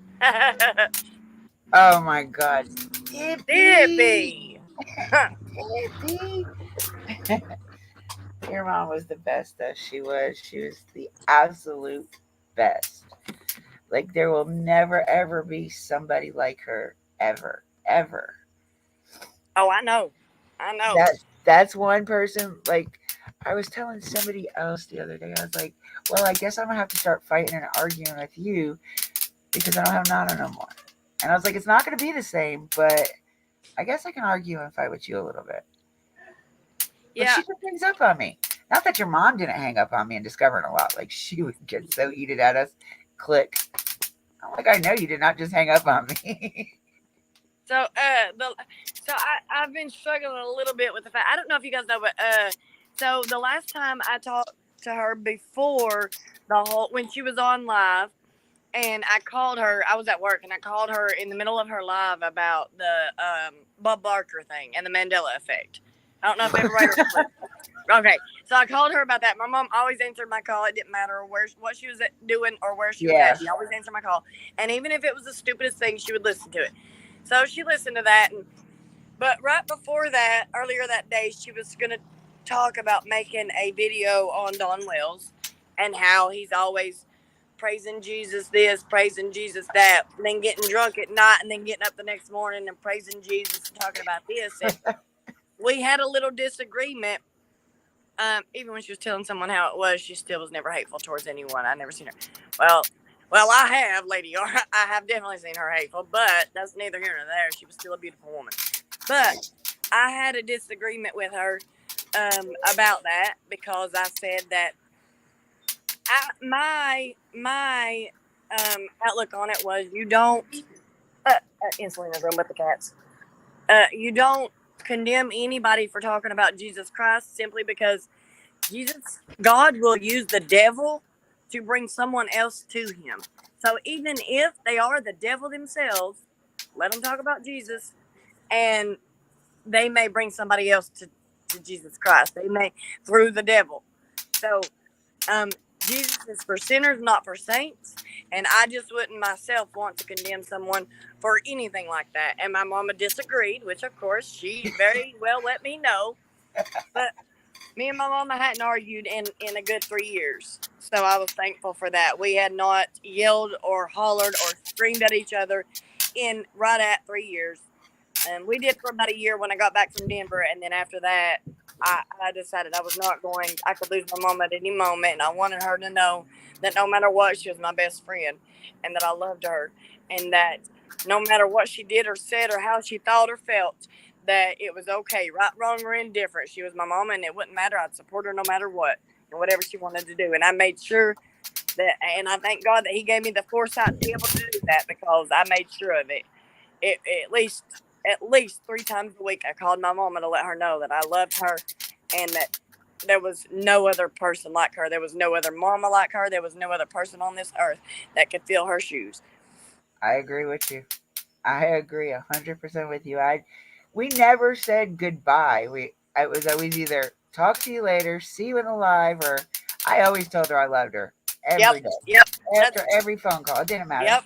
Oh my God, Dippy, Dippy. Dippy. Your mom was the best though. She was. She was the absolute best. Like there will never ever be somebody like her ever, ever. Oh, I know. I know. That's one person. Like I was telling somebody else the other day. I was like, well, I guess I'm gonna have to start fighting and arguing with you because I don't have Nana no more. And I was like, it's not gonna be the same, but I guess I can argue and fight with you a little bit. But Yeah. she just hangs up on me. Not that your mom didn't hang up on me and discovering a lot. Like she would get so heated at us. Click. I'm like, I know you did not just hang up on me. So I've been struggling a little bit with the fact I don't know if you guys know, but so the last time I talked to her before the whole when she was on live, and I called her. I was at work, and I called her in the middle of her live about the Bob Barker thing and the Mandela effect. I don't know if everybody remembers. Okay, so I called her about that. My mom always answered my call. It didn't matter what she was doing or where she was Yeah. at. She always answered my call, and even if it was the stupidest thing, she would listen to it. So she listened to that, but right before that, earlier that day, she was gonna talk about making a video on Don Wells and how he's always praising Jesus this, praising Jesus that, and then getting drunk at night, and then getting up the next morning and praising Jesus and talking about this. And we had a little disagreement. Even when she was telling someone how it was, she still was never hateful towards anyone. I never seen her. Well, I have, Lady R. I have definitely seen her hateful, but that's neither here nor there. She was still a beautiful woman. But I had a disagreement with her about that because I said that my outlook on it was you don't Insulina's room with the cats. You don't condemn anybody for talking about Jesus Christ simply because God will use the devil to bring someone else to him. So even if they are the devil themselves, let them talk about Jesus, and they may bring somebody else to Jesus Christ. They may through the devil. So Jesus is for sinners, not for saints. And I just wouldn't myself want to condemn someone for anything like that. And my mama disagreed, which of course she very well let me know. But me and my mama hadn't argued in a good 3 years. So I was thankful for that. We had not yelled or hollered or screamed at each other in right at 3 years. And we did for about a year when I got back from Denver. And then after that, I decided I was not going, I could lose my mom at any moment. And I wanted her to know that no matter what, she was my best friend and that I loved her. And that no matter what she did or said or how she thought or felt, that it was okay, right, wrong, or indifferent. She was my mom, and it wouldn't matter. I'd support her no matter what, and whatever she wanted to do. And I made sure that, and I thank God that He gave me the foresight to be able to do that because I made sure of it. It at least 3 times a week, I called my mama to let her know that I loved her, and that there was no other person like her. There was no other mama like her. There was no other person on this earth that could fill her shoes. I agree with you. I agree 100% with you. We never said goodbye. It was always either talk to you later, see you in the live, or I always told her I loved her Yep, every day yep. after That's every phone call. It didn't matter. Yep.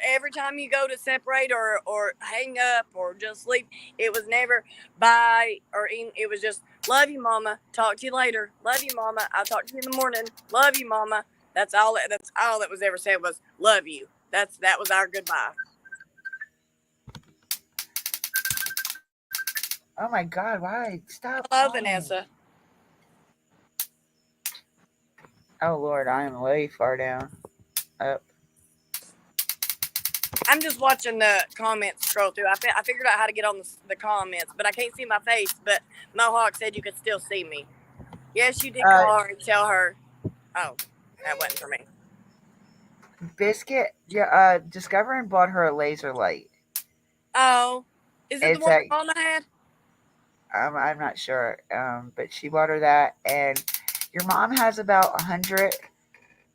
Every time you go to separate or hang up or just sleep, it was never bye it was just love you, mama. Talk to you later. Love you, mama. I'll talk to you in the morning. Love you, mama. That's all that was ever said was love you. That was our goodbye. Oh my God, why? Stop Hello, calling. Vanessa. Oh Lord, I am way far down. Up. I'm just watching the comments scroll through. I figured out how to get on the comments, but I can't see my face. But Mohawk said you could still see me. Yes, you did Uh, call her and tell her. Oh, that wasn't for me. Biscuit. Yeah. Discover and bought her a laser light. Oh, is it the It's one a. Mama had? I'm not sure. But she bought her that, and your mom has about 100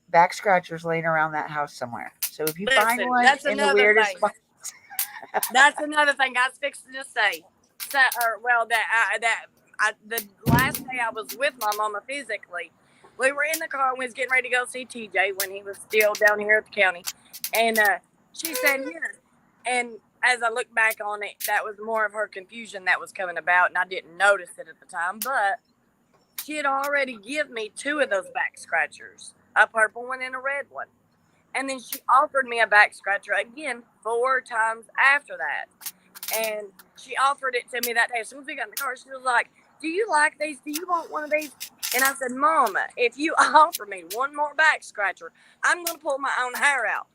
back scratchers laying around that house somewhere. So if you find Listen, one that's in the another weirdest thing. spot, That's another thing I was fixing to say. So, or well, the last day I was with my mama physically, we were in the car and we was getting ready to go see TJ when he was still down here at the county, and she said yes. And as I look back on it, that was more of her confusion that was coming about, and I didn't notice it at the time. But she had already give me two of those back scratchers, a purple one and a red one. And then she offered me a back scratcher again 4 times after that. And she offered it to me that day. As soon as we got in the car, she was like, "Do you like these? Do you want one of these?" And I said, "Mama, if you offer me one more back scratcher, I'm going to pull my own hair out."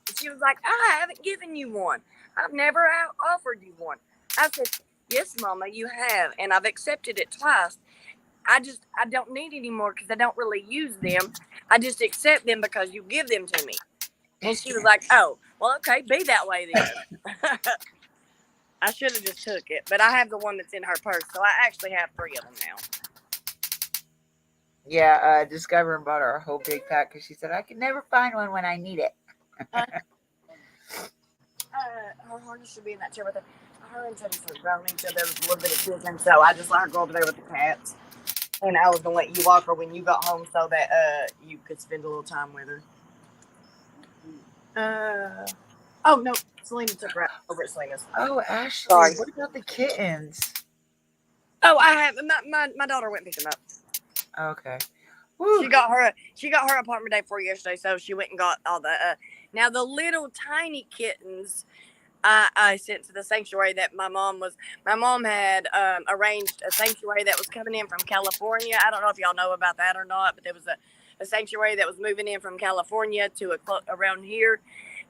And she was like, "I haven't given you one. I've never offered you one." I said, "Yes, Mama, you have. And I've accepted it twice. I don't need any more because I don't really use them. I just accept them because you give them to me." And she was like, "Oh, well, okay, be that way then." I should have just took it, but I have the one that's in her purse, so I actually have 3 of them now. yeah, Discover and bought her a whole big pack because she said I can never find one when I need it. Uh, her harness should be in that chair with her. Her and Teddy are grown each other with a little bit of kissing, so I just let her go over there with the cats. And I was gonna let you walk her when you got home so that you could spend a little time with her. Oh no, Selena took her out over at Selena's. Oh, Ashley, Sorry. what about the kittens? Oh, I have my daughter went and picked them up. Okay. Woo. She got her apartment day for yesterday, so she went and got all the. Now the little tiny kittens, I sent to the sanctuary that my mom was. My mom had arranged a sanctuary that was coming in from California. I don't know if y'all know about that or not, but there was a sanctuary that was moving in from California to around here,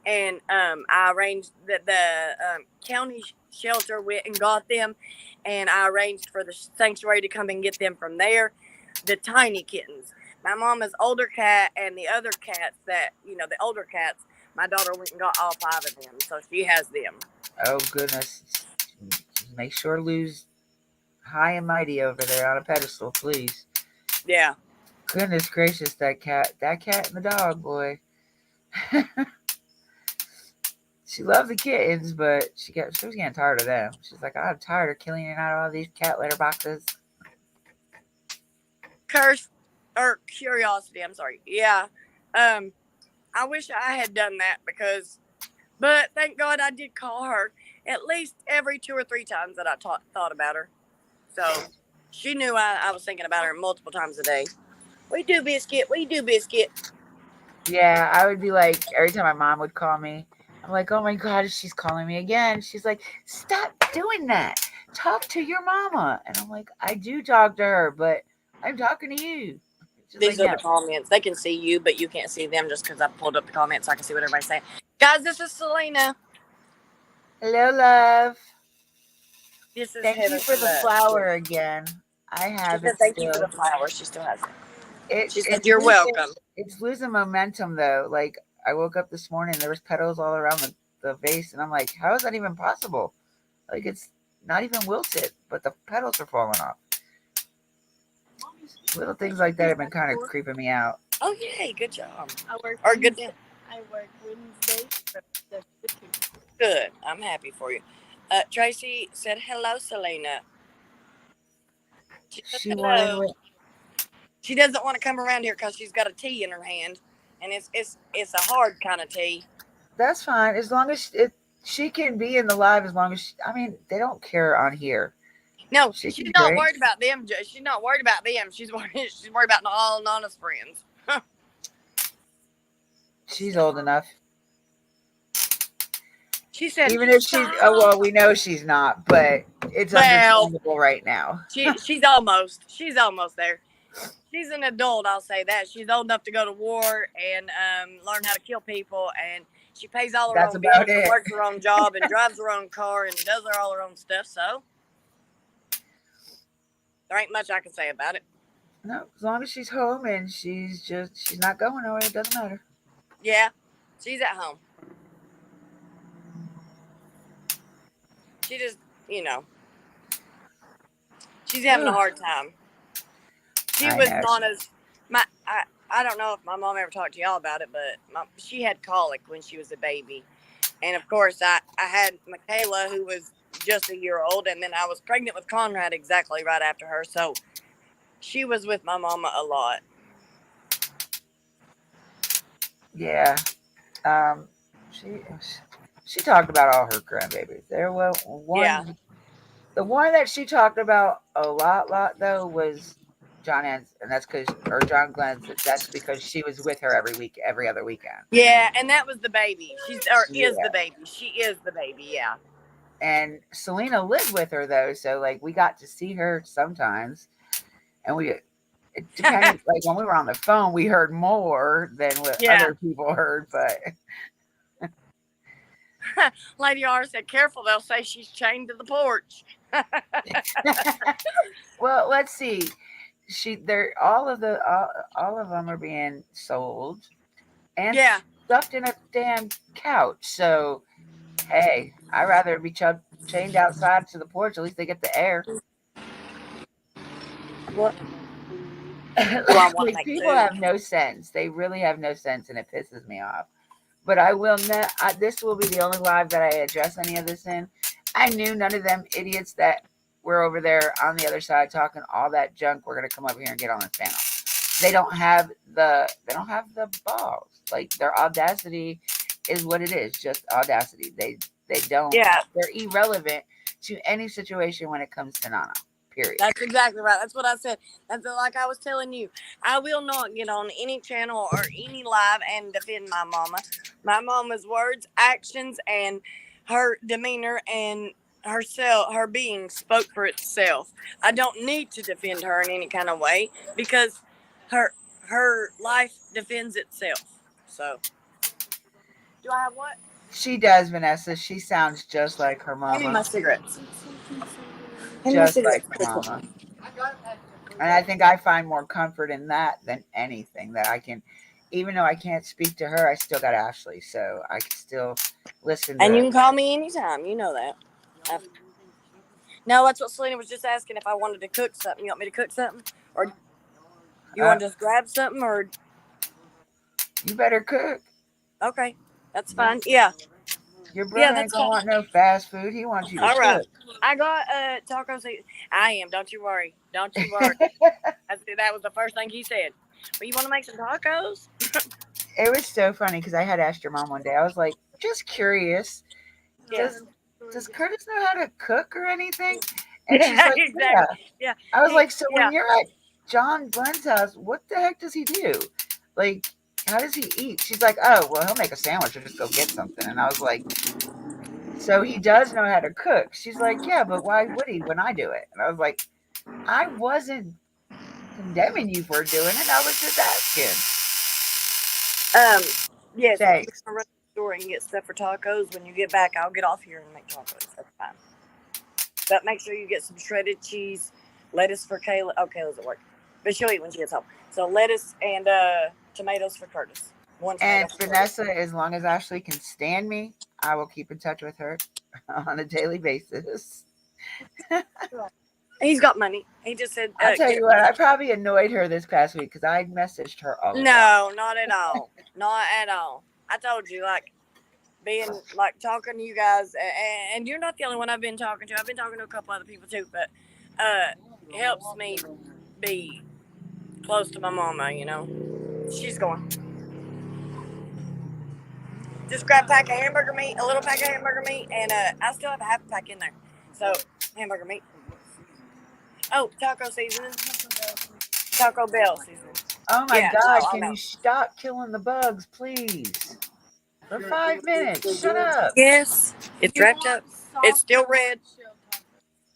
and I arranged that the county shelter went and got them, and I arranged for the sanctuary to come and get them from there. The tiny kittens. My mama's older cat and the other cats that the older cats. My daughter went and got all 5 of them, so she has them. Oh goodness. Make sure Lou's high and mighty over there on a pedestal, please. Yeah. Goodness gracious, that cat and the dog, boy. She loved the kittens, but she was getting tired of them. She's like, I'm tired of killing out all these cat litter boxes. Curse or curiosity. I'm sorry. Yeah. I wish I had done that but thank God I did call her at least every 2 or 3 times that I thought about her. So she knew I was thinking about her multiple times a day. We do, Biscuit. We do, Biscuit. Yeah, I would be like, every time my mom would call me, I'm like, oh my God, she's calling me again. She's like, stop doing that. Talk to your mama. And I'm like, I do talk to her, but I'm talking to you. She's like, These are no. the comments. They can see you, but you can't see them just because I pulled up the comments so I can see what everybody's saying. Guys, this is Selena. Hello, love. This is Thank you Heather for from the the. flower again. I She have said, it "Thank you for the still. flowers." She still has it. It She said, it's "You're losing welcome." it's losing momentum though. Like I woke up this morning, there was petals all around the vase, and I'm like, how is that even possible? Like it's not even wilted, but the petals are falling off. Little things like that have been kind of creeping me out. Oh yay! Good job. I work. Or good. I work Wednesday. Good. I'm happy for you. Tracy said, "Hello, Selena." She said, She "Hello." wanted. She doesn't want to come around here because she's got a tea in her hand, and it's a hard kind of tea. That's fine as long as she can be in the live. As long as I mean, they don't care on here. No, She she's can not drink. worried about them. She's not worried about them. She's worried. She's worried about all Nana's friends. She's old enough. She said, Even if she's, oh, "Stop." well, we know she's not, but it's Well, understandable right now. she's almost there. She's an adult, I'll say that. She's old enough to go to war and learn how to kill people, and she pays all her That's own about bills and it. works her own job and drives her own car and does all her own stuff. So there ain't much I can say about it. No, as long as she's home and she's not going nowhere, it doesn't matter. Yeah, she's at home. She just, you know, she's having a Ugh, hard time. She I was know. not as my. I don't know if my mom ever talked to y'all about it, but she had colic when she was a baby. And of course, I had Michaela, who was just a year old, and then I was pregnant with Conrad exactly right after her. So she was with my mama a lot. Yeah. Um, she she talked about all her grandbabies. There was Yeah. one, the one that she talked about a lot though was John Ann's, and that's because, or John Glenn's. That's because she was with her every week, every other weekend. Yeah, and that was the baby. She's or is the Yeah. baby. She is the baby. Yeah. And Selena lived with her though, so like we got to see her sometimes, and we, it depended, like when we were on the phone, we heard more than what Yeah. other people heard, but Lady R said, "Careful, they'll say she's chained to the porch." well, let's see. They're all of them are being sold and Yeah. stuffed in a damn couch. So hey, I'd rather be chained outside to the porch. At least they get the air. What do I want to Like make people food? have no sense. They really have no sense, and it pisses me off. But I will not. This will be the only live that I address any of this in. I knew none of them idiots that were over there on the other side talking all that junk were gonna come over here and get on this panel. They don't have the balls. Like their audacity is what it is, just audacity. They don't, Yeah, they're irrelevant to any situation when it comes to Nana. Period. that's exactly right. That's what I said. That's like I was telling you. I will not get on any channel or any live and defend my mama. My mama's words, actions, and her demeanor and herself, her being spoke for itself. I don't need to defend her in any kind of way because her her life defends itself. So, do I have what? She does, Vanessa. She sounds just like her Hand me my mama. cigarettes. Hand me my Just like cigarettes. her mama. And I think I find more comfort in that than anything that I can, even though I can't speak to her, I still got Ashley. So I can still listen And you to, can call me anytime. You know that. No, that's what Selena was just asking if I wanted to cook something. You want me to cook something? Or you uh, want to just grab something? Or, you better cook. okay, that's fine. Yeah, Your yeah, brother ain't that's gonna fine. want no fast food. He wants you to All right. cook. I got taco season. I am. Don't you worry. Don't you worry. That was the first thing he said. But you want to make some tacos? It was so funny because I had asked your mom one day. I was like, just curious, Yeah. does does Curtis know how to cook or anything? And she's Yeah, like, yeah. exactly. Yeah. I was He, like, so when yeah. you're at John Glenn's house, what the heck does he do? Like, how does he eat? She's like, oh, well, he'll make a sandwich or just go get something. And I was like, so he does know how to cook. She's like, yeah, but why would he when I do it? And I was like, I wasn't condemning you for doing it. I was just asking. Um. Yes. If you Thanks. want to run to the store and get stuff for tacos, when you get back, I'll get off here and make tacos. That's fine. But make sure you get some shredded cheese, lettuce for Kayla. Oh, Kayla's at work, but she'll eat when she gets home. So lettuce and tomatoes for Curtis. One tomato And for Curtis. Vanessa, as long as Ashley can stand me, I will keep in touch with her on a daily basis. He's got money. He just said, I'll tell "Get you it." what, I probably annoyed her this past week because I messaged her a lot. No, not at all. Not at all. I told you, like being like talking to you guys, and you're not the only one I've been talking to. I've been talking to a couple other people too, but it helps me be close to my mama. You know, she's going. Just grab a pack of hamburger meat, a little pack of hamburger meat, and I still have a half a pack in there. So hamburger meat. Oh, taco seasoning, Taco Bell seasoning. Oh my Yeah, no, God, I can know. you stop killing the bugs, please? For 5 minutes. Shut up. Yes, it's wrapped up. It's still red.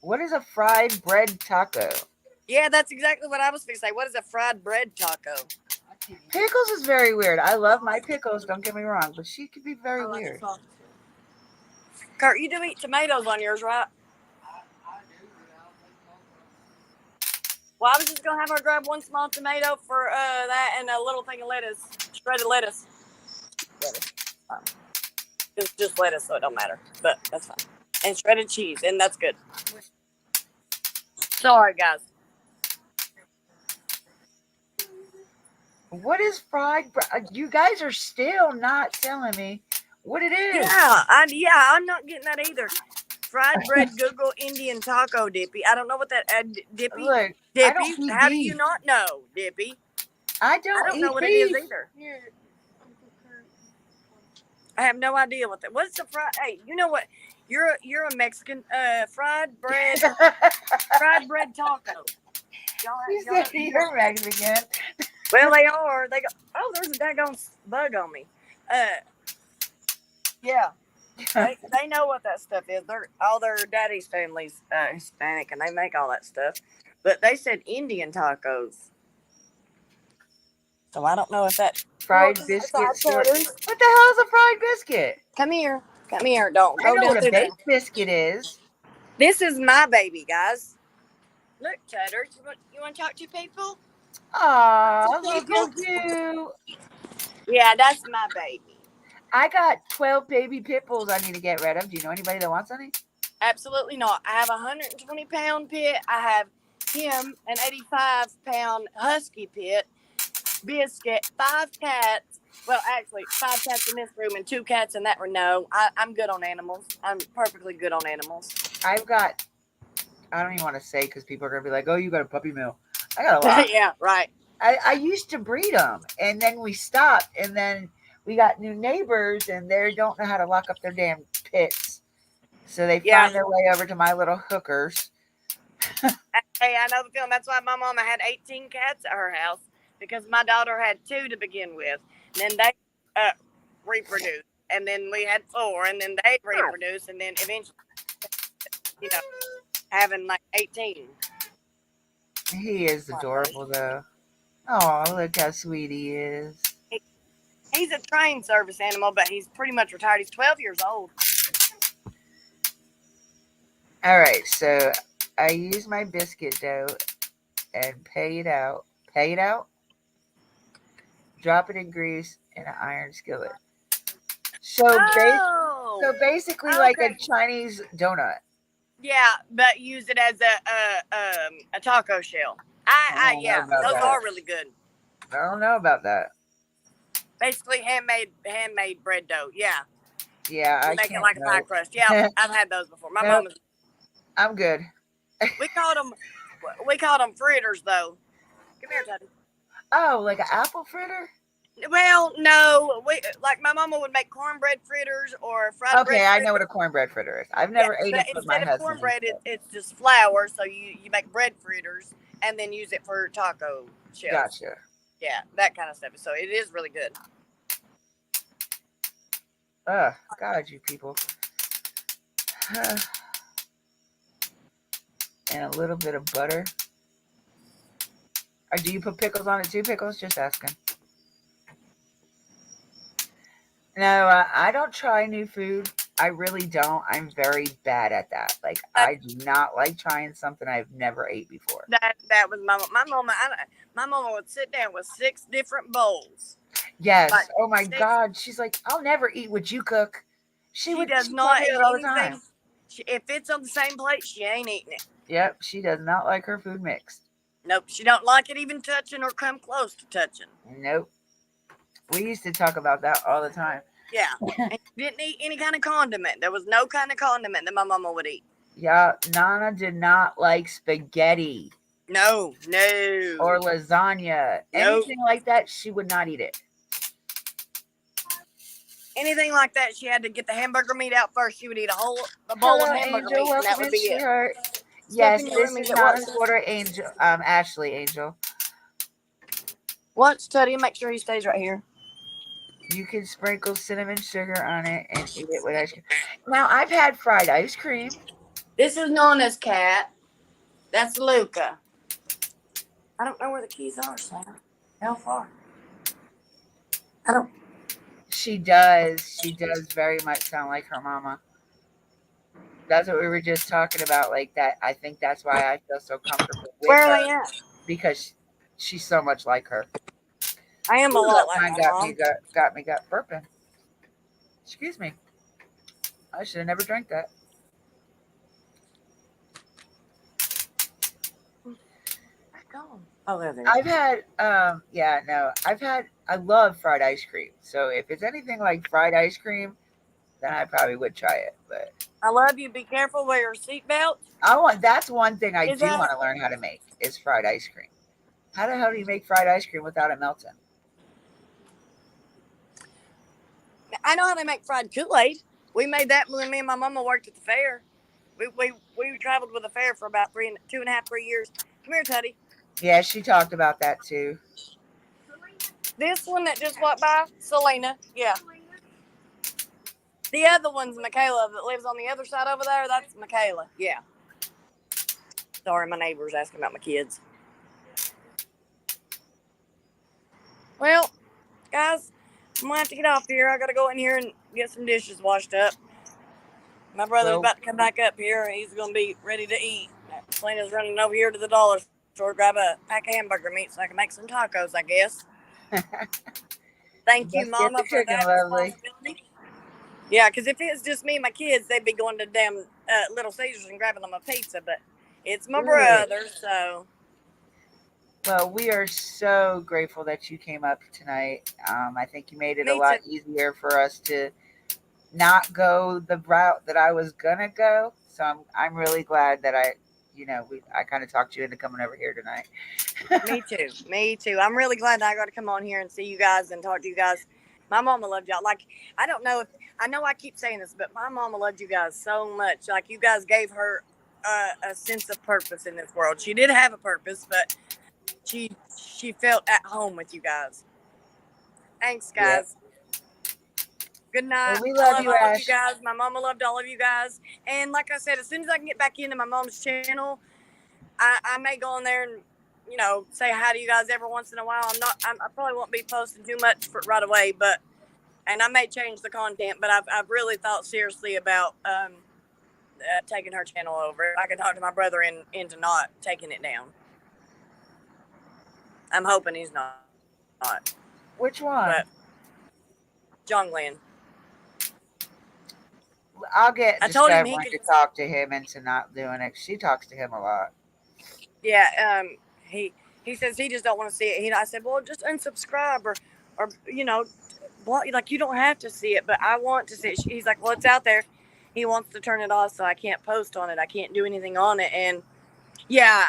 What is a fried bread taco? Yeah, that's exactly what I was going to say. What is a fried bread taco? Pickles is very weird. I love my pickles, don't get me wrong, but she could be very weird. Kurt, you do eat tomatoes on yours, right? Well, I was just going to have her grab one small tomato for that and a little thing of lettuce, shredded lettuce. It's just lettuce, so it don't matter. But that's fine. And shredded cheese, and that's good. Sorry, guys. What is fried bread? You guys are still not telling me what it is. I'm not getting that either. Fried bread, Google Indian taco, Dippy. I don't know what that Dippy. Look, I don't Dippy, eat how do beef. you not know, Dippy? I I don't don't know eat what it is beef. either. I have no idea what that. What's the fried? Hey, you know what? You're a Mexican. Fried bread taco. You said you're Mexican. Well, they are. They go. Oh, there's a daggone bug on me. Yeah. They know what that stuff is. All their daddy's family's Hispanic, and they make all that stuff. But they said Indian tacos, so I don't know if that Fried biscuit. What the hell is a fried biscuit? Come here. Don't I go know down what a through there. baked biscuit is. This is my baby, guys. Look, Cheddar. You want to talk to people? Aw, look how cute. Yeah, that's my baby. I got 12 baby pit bulls I need to get rid of. Do you know anybody that wants any? Absolutely not. I have a 120-pound pit. I have him, an 85-pound husky pit, Biscuit, 5 cats. Well, actually, 5 cats in this room and 2 cats in that room. No, I'm good on animals. I'm perfectly good on animals. I've got, I don't even want to say because people are going to be like, oh, you got a puppy mill. I got a lot. Yeah, right. I used to breed them, and then we stopped, and then we got new neighbors, and they don't know how to lock up their damn pits. So they find their way over to my little hookers. Hey, I know the feeling. That's why my mama had 18 cats at her house, because my daughter had 2 to begin with. And then they reproduced, and then we had 4, and then they reproduced, and then eventually, having like 18. He is adorable, though. Oh, look how sweet he is. He's a trained service animal, but he's pretty much retired. He's 12 years old. All right, so I use my biscuit dough and pay it out. Drop it in grease in an iron skillet. So, basically, like a Chinese donut. Yeah, but use it as a taco shell. Yeah, those are really good. I don't know about that. Basically, handmade bread dough. Yeah. Yeah, I make it like a pie crust. Yeah, I've had those before. My mom. I'm good. We called them fritters, though. Come here, Teddy. Oh, like an apple fritter? Well, no. Like my mama would make cornbread fritters or fried bread. Okay, I know what a cornbread fritter is. I've never ate it, but my husband. Instead of cornbread, it's just flour. So you make bread fritters and then use it for taco shells. Gotcha. Yeah, that kind of stuff. So it is really good. God, you people. And a little bit of butter. Or do you put pickles on it too? Pickles? Just asking. No, I don't try new food. I really don't. I'm very bad at that. Like, I do not like trying something I've never ate before. That was my mama. My mama would sit down with 6 different bowls. Yes. Like, oh my God. She's like, I'll never eat what you cook. She does not eat all the time. If it's on the same plate, she ain't eating it. Yep. She does not like her food mixed. Nope. She don't like it even touching or come close to touching. Nope. We used to talk about that all the time. Yeah. And she didn't eat any kind of condiment. There was no kind of condiment that my mama would eat. Yeah. Nana did not like spaghetti. No. Or lasagna. Nope. Anything like that, she would not eat it. Anything like that, she had to get the hamburger meat out first. She would eat a bowl of hamburger meat, and that would be it. Yes, this is not a quarter Angel. Ashley Angel. What? Study and make sure he stays right here. You can sprinkle cinnamon sugar on it and eat it with ice cream. Now I've had fried ice cream. This is known as Cat. That's Luca. I don't know where the keys are, Sam. How far? I don't. She does. She does very much sound like her mama. That's what we were just talking about. Like that. I think that's why I feel so comfortable with Where are they her at? because she's so much like her. I am a Ooh, lot that like wine my mom. got burping. Excuse me. I should have never drank that. Where's it going? Oh, there they are. I've had yeah, no. I love fried ice cream. So if it's anything like fried ice cream, then I probably would try it. But I love you. Be careful. Wear your seatbelt. that's one thing I Is do that? want to learn how to make is fried ice cream. How the hell do you make fried ice cream without it melting? I know how they make fried Kool Aid. We made that when me and my mama worked at the fair. We traveled with the fair for about 2.5, 3 years. Come here, Teddy. Yeah, she talked about that too. This one that just walked by, Selena. Yeah. The other one's Michaela that lives on the other side over there. That's Michaela. Yeah. Sorry, my neighbor's asking about my kids. Well, guys, I'm gonna have to get off here. I gotta go in here and get some dishes washed up. My brother's Well, about to come back up here, and he's gonna be ready to eat. Selena's running over here to the dollar store, grab a pack of hamburger meat so I can make some tacos, I guess. Thank you you, must get Mama, the for chicken, that lovely. responsibility. Yeah, because if it was just me and my kids, they'd be going to damn Little Caesars and grabbing them a pizza. But it's my Good. brother, so Well, we are so grateful that you came up tonight. I think you made it a me lot too. easier for us to not go the route that I was gonna go. So I'm really glad that I kind of talked you into coming over here tonight. Me too. Me too. I'm really glad that I got to come on here and see you guys and talk to you guys. My mama loved y'all. Like, I don't know if I know I keep saying this, but my mama loved you guys so much. Like, you guys gave her a sense of purpose in this world. She did have a purpose, but she felt at home with you guys. Thanks, Yep. guys. Good night. Well, we I love love you, all of you Ash. guys. My mama loved all of you guys. And like I said, as soon as I can get back into my mom's channel, I may go on there and say hi to you guys every once in a while. I probably won't be posting too much for right away, but and I may change the content, but I've really thought seriously about taking her channel over. I can talk to my brother into not taking it down. I'm hoping he's not, but Which one? John Glenn. I'll I get told him he discovering could. to talk to him into not doing it. She talks to him a lot. Yeah. He says he just don't want to see it. I said, well, just unsubscribe or like you don't have to see it, but I want to see it. He's like, well, it's out there. He wants to turn it off, so I can't post on it. I can't do anything on it. And yeah,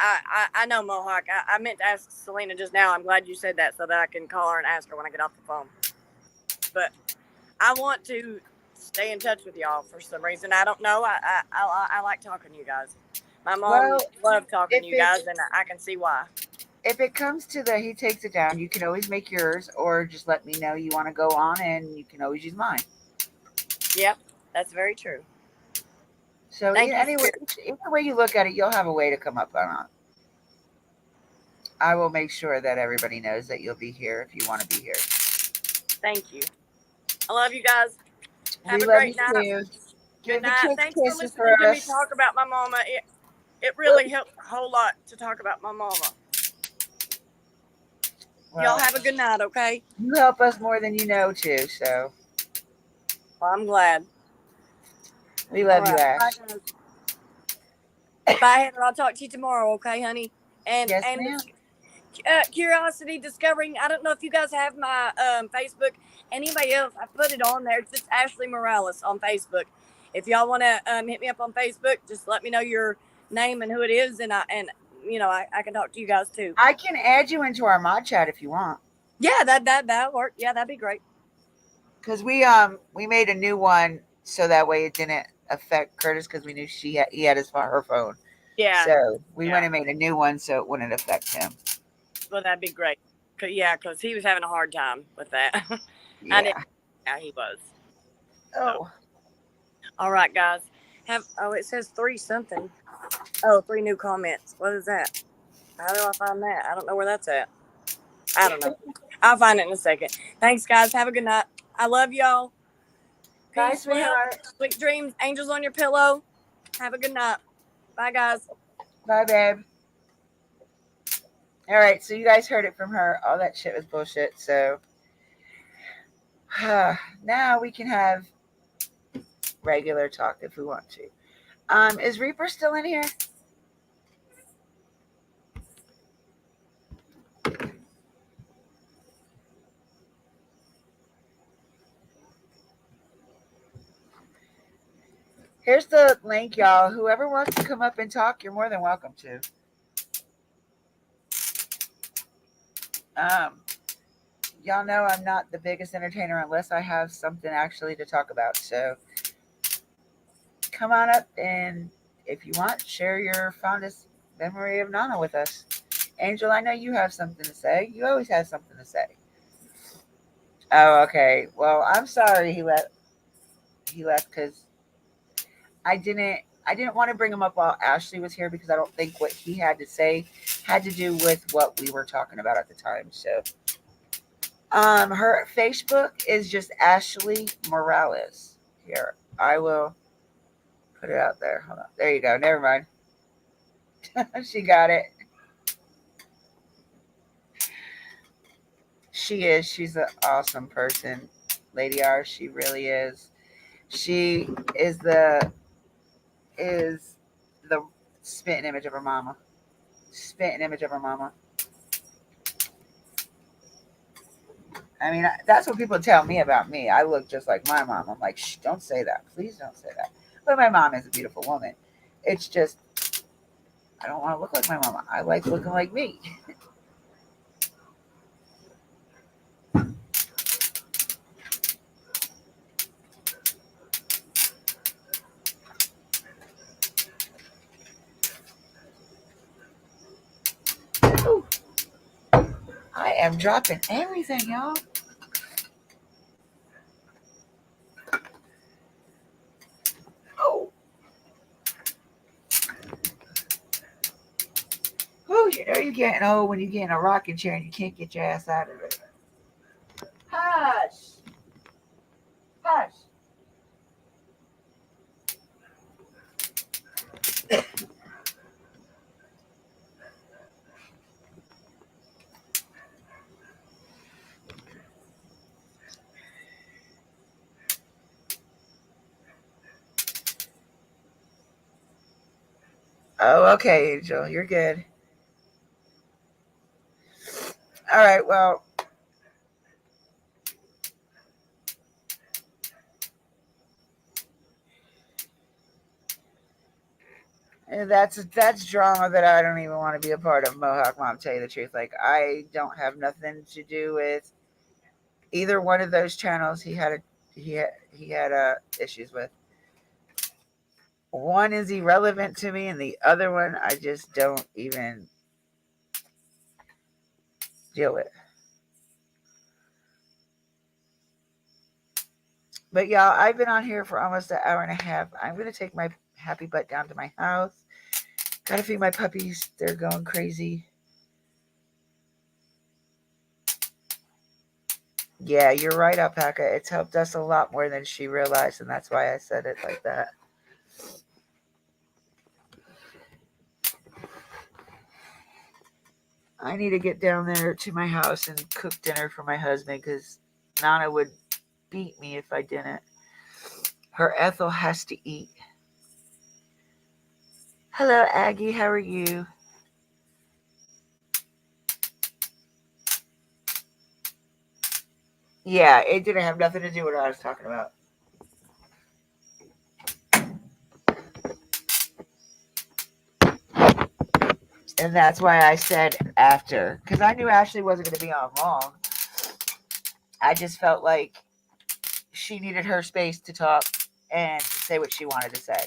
I know Mohawk. I meant to ask Selena just now. I'm glad you said that so that I can call her and ask her when I get off the phone. But I want to stay in touch with y'all for some reason. I don't know. I like talking to you guys. My mom Well, loved talking if to you it guys, and I can see why. if it comes to the he takes it down, you can always make yours, or just let me know you want to go on, and you can always use mine. Yep, that's very true. So Thank you, anyway, Spirit. either way you look at it, you'll have a way to come up on it. I will make sure that everybody knows that you'll be here if you want to be here. Thank you. I love you guys. Have We a love you great night. too. Good Give the night. kids Thanks for kisses for listening to me us. talk about my mama. It really helped a whole lot to talk about my mama. Y'all Well, have a good night, okay? you help us more than you know too. So Well, I'm glad. we All love you, right. Bye, Ash. guys. Bye, Heather. I'll talk to you tomorrow, okay, honey? Yes, And ma'am. curiosity discovering. I don't know if you guys have my Facebook. Anybody else? I put it on there. It's just Ashley Morales on Facebook. If y'all want to hit me up on Facebook, just let me know your name and who it is, and I can talk to you guys too. I can add you into our mod chat if you want, Yeah, that'll work. Yeah, that'd be great. because we made a new one so that way it didn't affect Curtis because we knew he had her phone. Yeah, So we yeah. went and made a new one so it wouldn't affect him. Well, that'd be great. Yeah, because he was having a hard time with that. I didn't Yeah. know how he was. So, Oh, all right, guys. It says three something. Oh, three new comments. What is that? How do I find that? I don't know where that's at. I don't know. I'll find it in a second. Thanks, guys. Have a good night. I love y'all. bye, Peace, love, sweetheart. sweet dreams, angels on your pillow. Have a good night. Bye, guys. Bye, babe. All right, so you guys heard it from her. All that shit was bullshit. So now we can have regular talk if we want to. Is Reaper still in here? Here's the link, y'all. Whoever wants to come up and talk, you're more than welcome to. Um, y'all know I'm not the biggest entertainer unless I have something actually to talk about. So come on up and if you want, share your fondest memory of Nana with us. Angel, I know you have something to say. You always have something to say. Oh, okay. Well, I'm sorry he left. He left because I didn't. I didn't want to bring him up while Ashley was here because I don't think what he had to say had to do with what we were talking about at the time. So, her Facebook is just Ashley Morales. Here, I will put it out there. Hold on. There you go. Never mind. She got it. She is. She's an awesome person, Lady R. She really is. She is the spitting image of her mama. Spitting image of her mama. I mean, that's what people tell me about me. I look just like my mom. I'm like, shh, don't say that. Please don't say that. But my mom is a beautiful woman. It's just, I don't want to look like my mama. I like looking like me. Ooh, I am dropping everything, y'all. Oh, oh, you know you're getting old when you get in a rocking chair and you can't get your ass out of it. Hush, hush. Oh, okay, Angel, you're good. All right, well, that's drama that I don't even want to be a part of. Mohawk Mom, tell you the truth, like I don't have nothing to do with either one of those channels. He had issues with. One is irrelevant to me, and the other one I just don't even deal with. But y'all, I've been on here for almost an hour and a half. I'm gonna take my happy butt down to my house. Gotta feed my puppies. They're going crazy. Yeah, you're right, Alpaca. It's helped us a lot more than she realized, and that's why I said it like that. I need to get down there to my house and cook dinner for my husband because Nana would beat me if I didn't. Her Ethel has to eat. Hello, Aggie. How are you? Yeah, it didn't have nothing to do with what I was talking about. And that's why I said after. Because I knew Ashley wasn't going to be on long. I just felt like she needed her space to talk and say what she wanted to say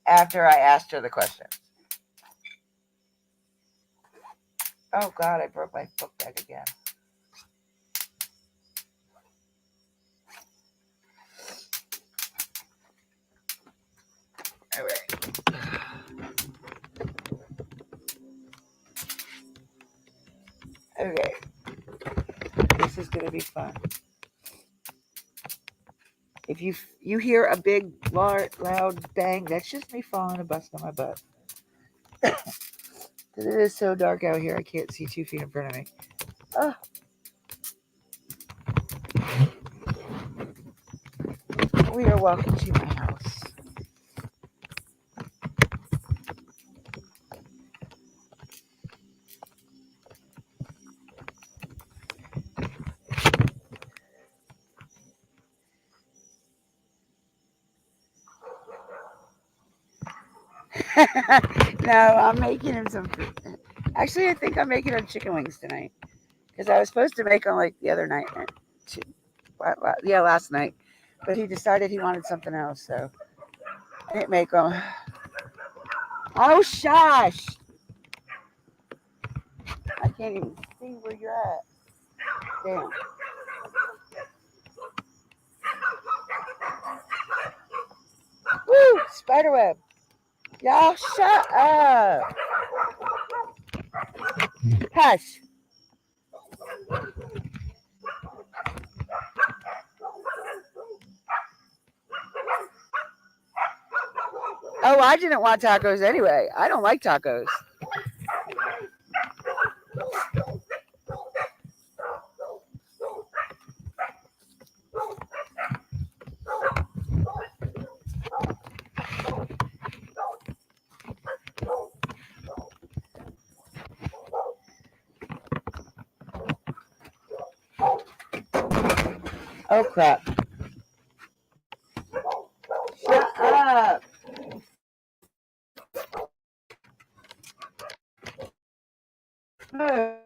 after I asked her the question. Oh, God, I broke my book bag again. Okay, this is gonna be fun. If you hear a big, loud bang, that's just me falling a bust on my butt. Because it is so dark out here, I can't see 2 feet in front of me. Oh, we are walking to my house. No, I'm making him some. Actually, I think I'm making him chicken wings tonight because I was supposed to make them like the other night. Yeah, last night, but he decided he wanted something else, so I didn't make them. Oh, shush! I can't even see where you're at. Damn. Woo! Spiderweb. Y'all shut up. Hush. Oh, I didn't want tacos anyway. I don't like tacos. Oh, crap. Shut up. Move.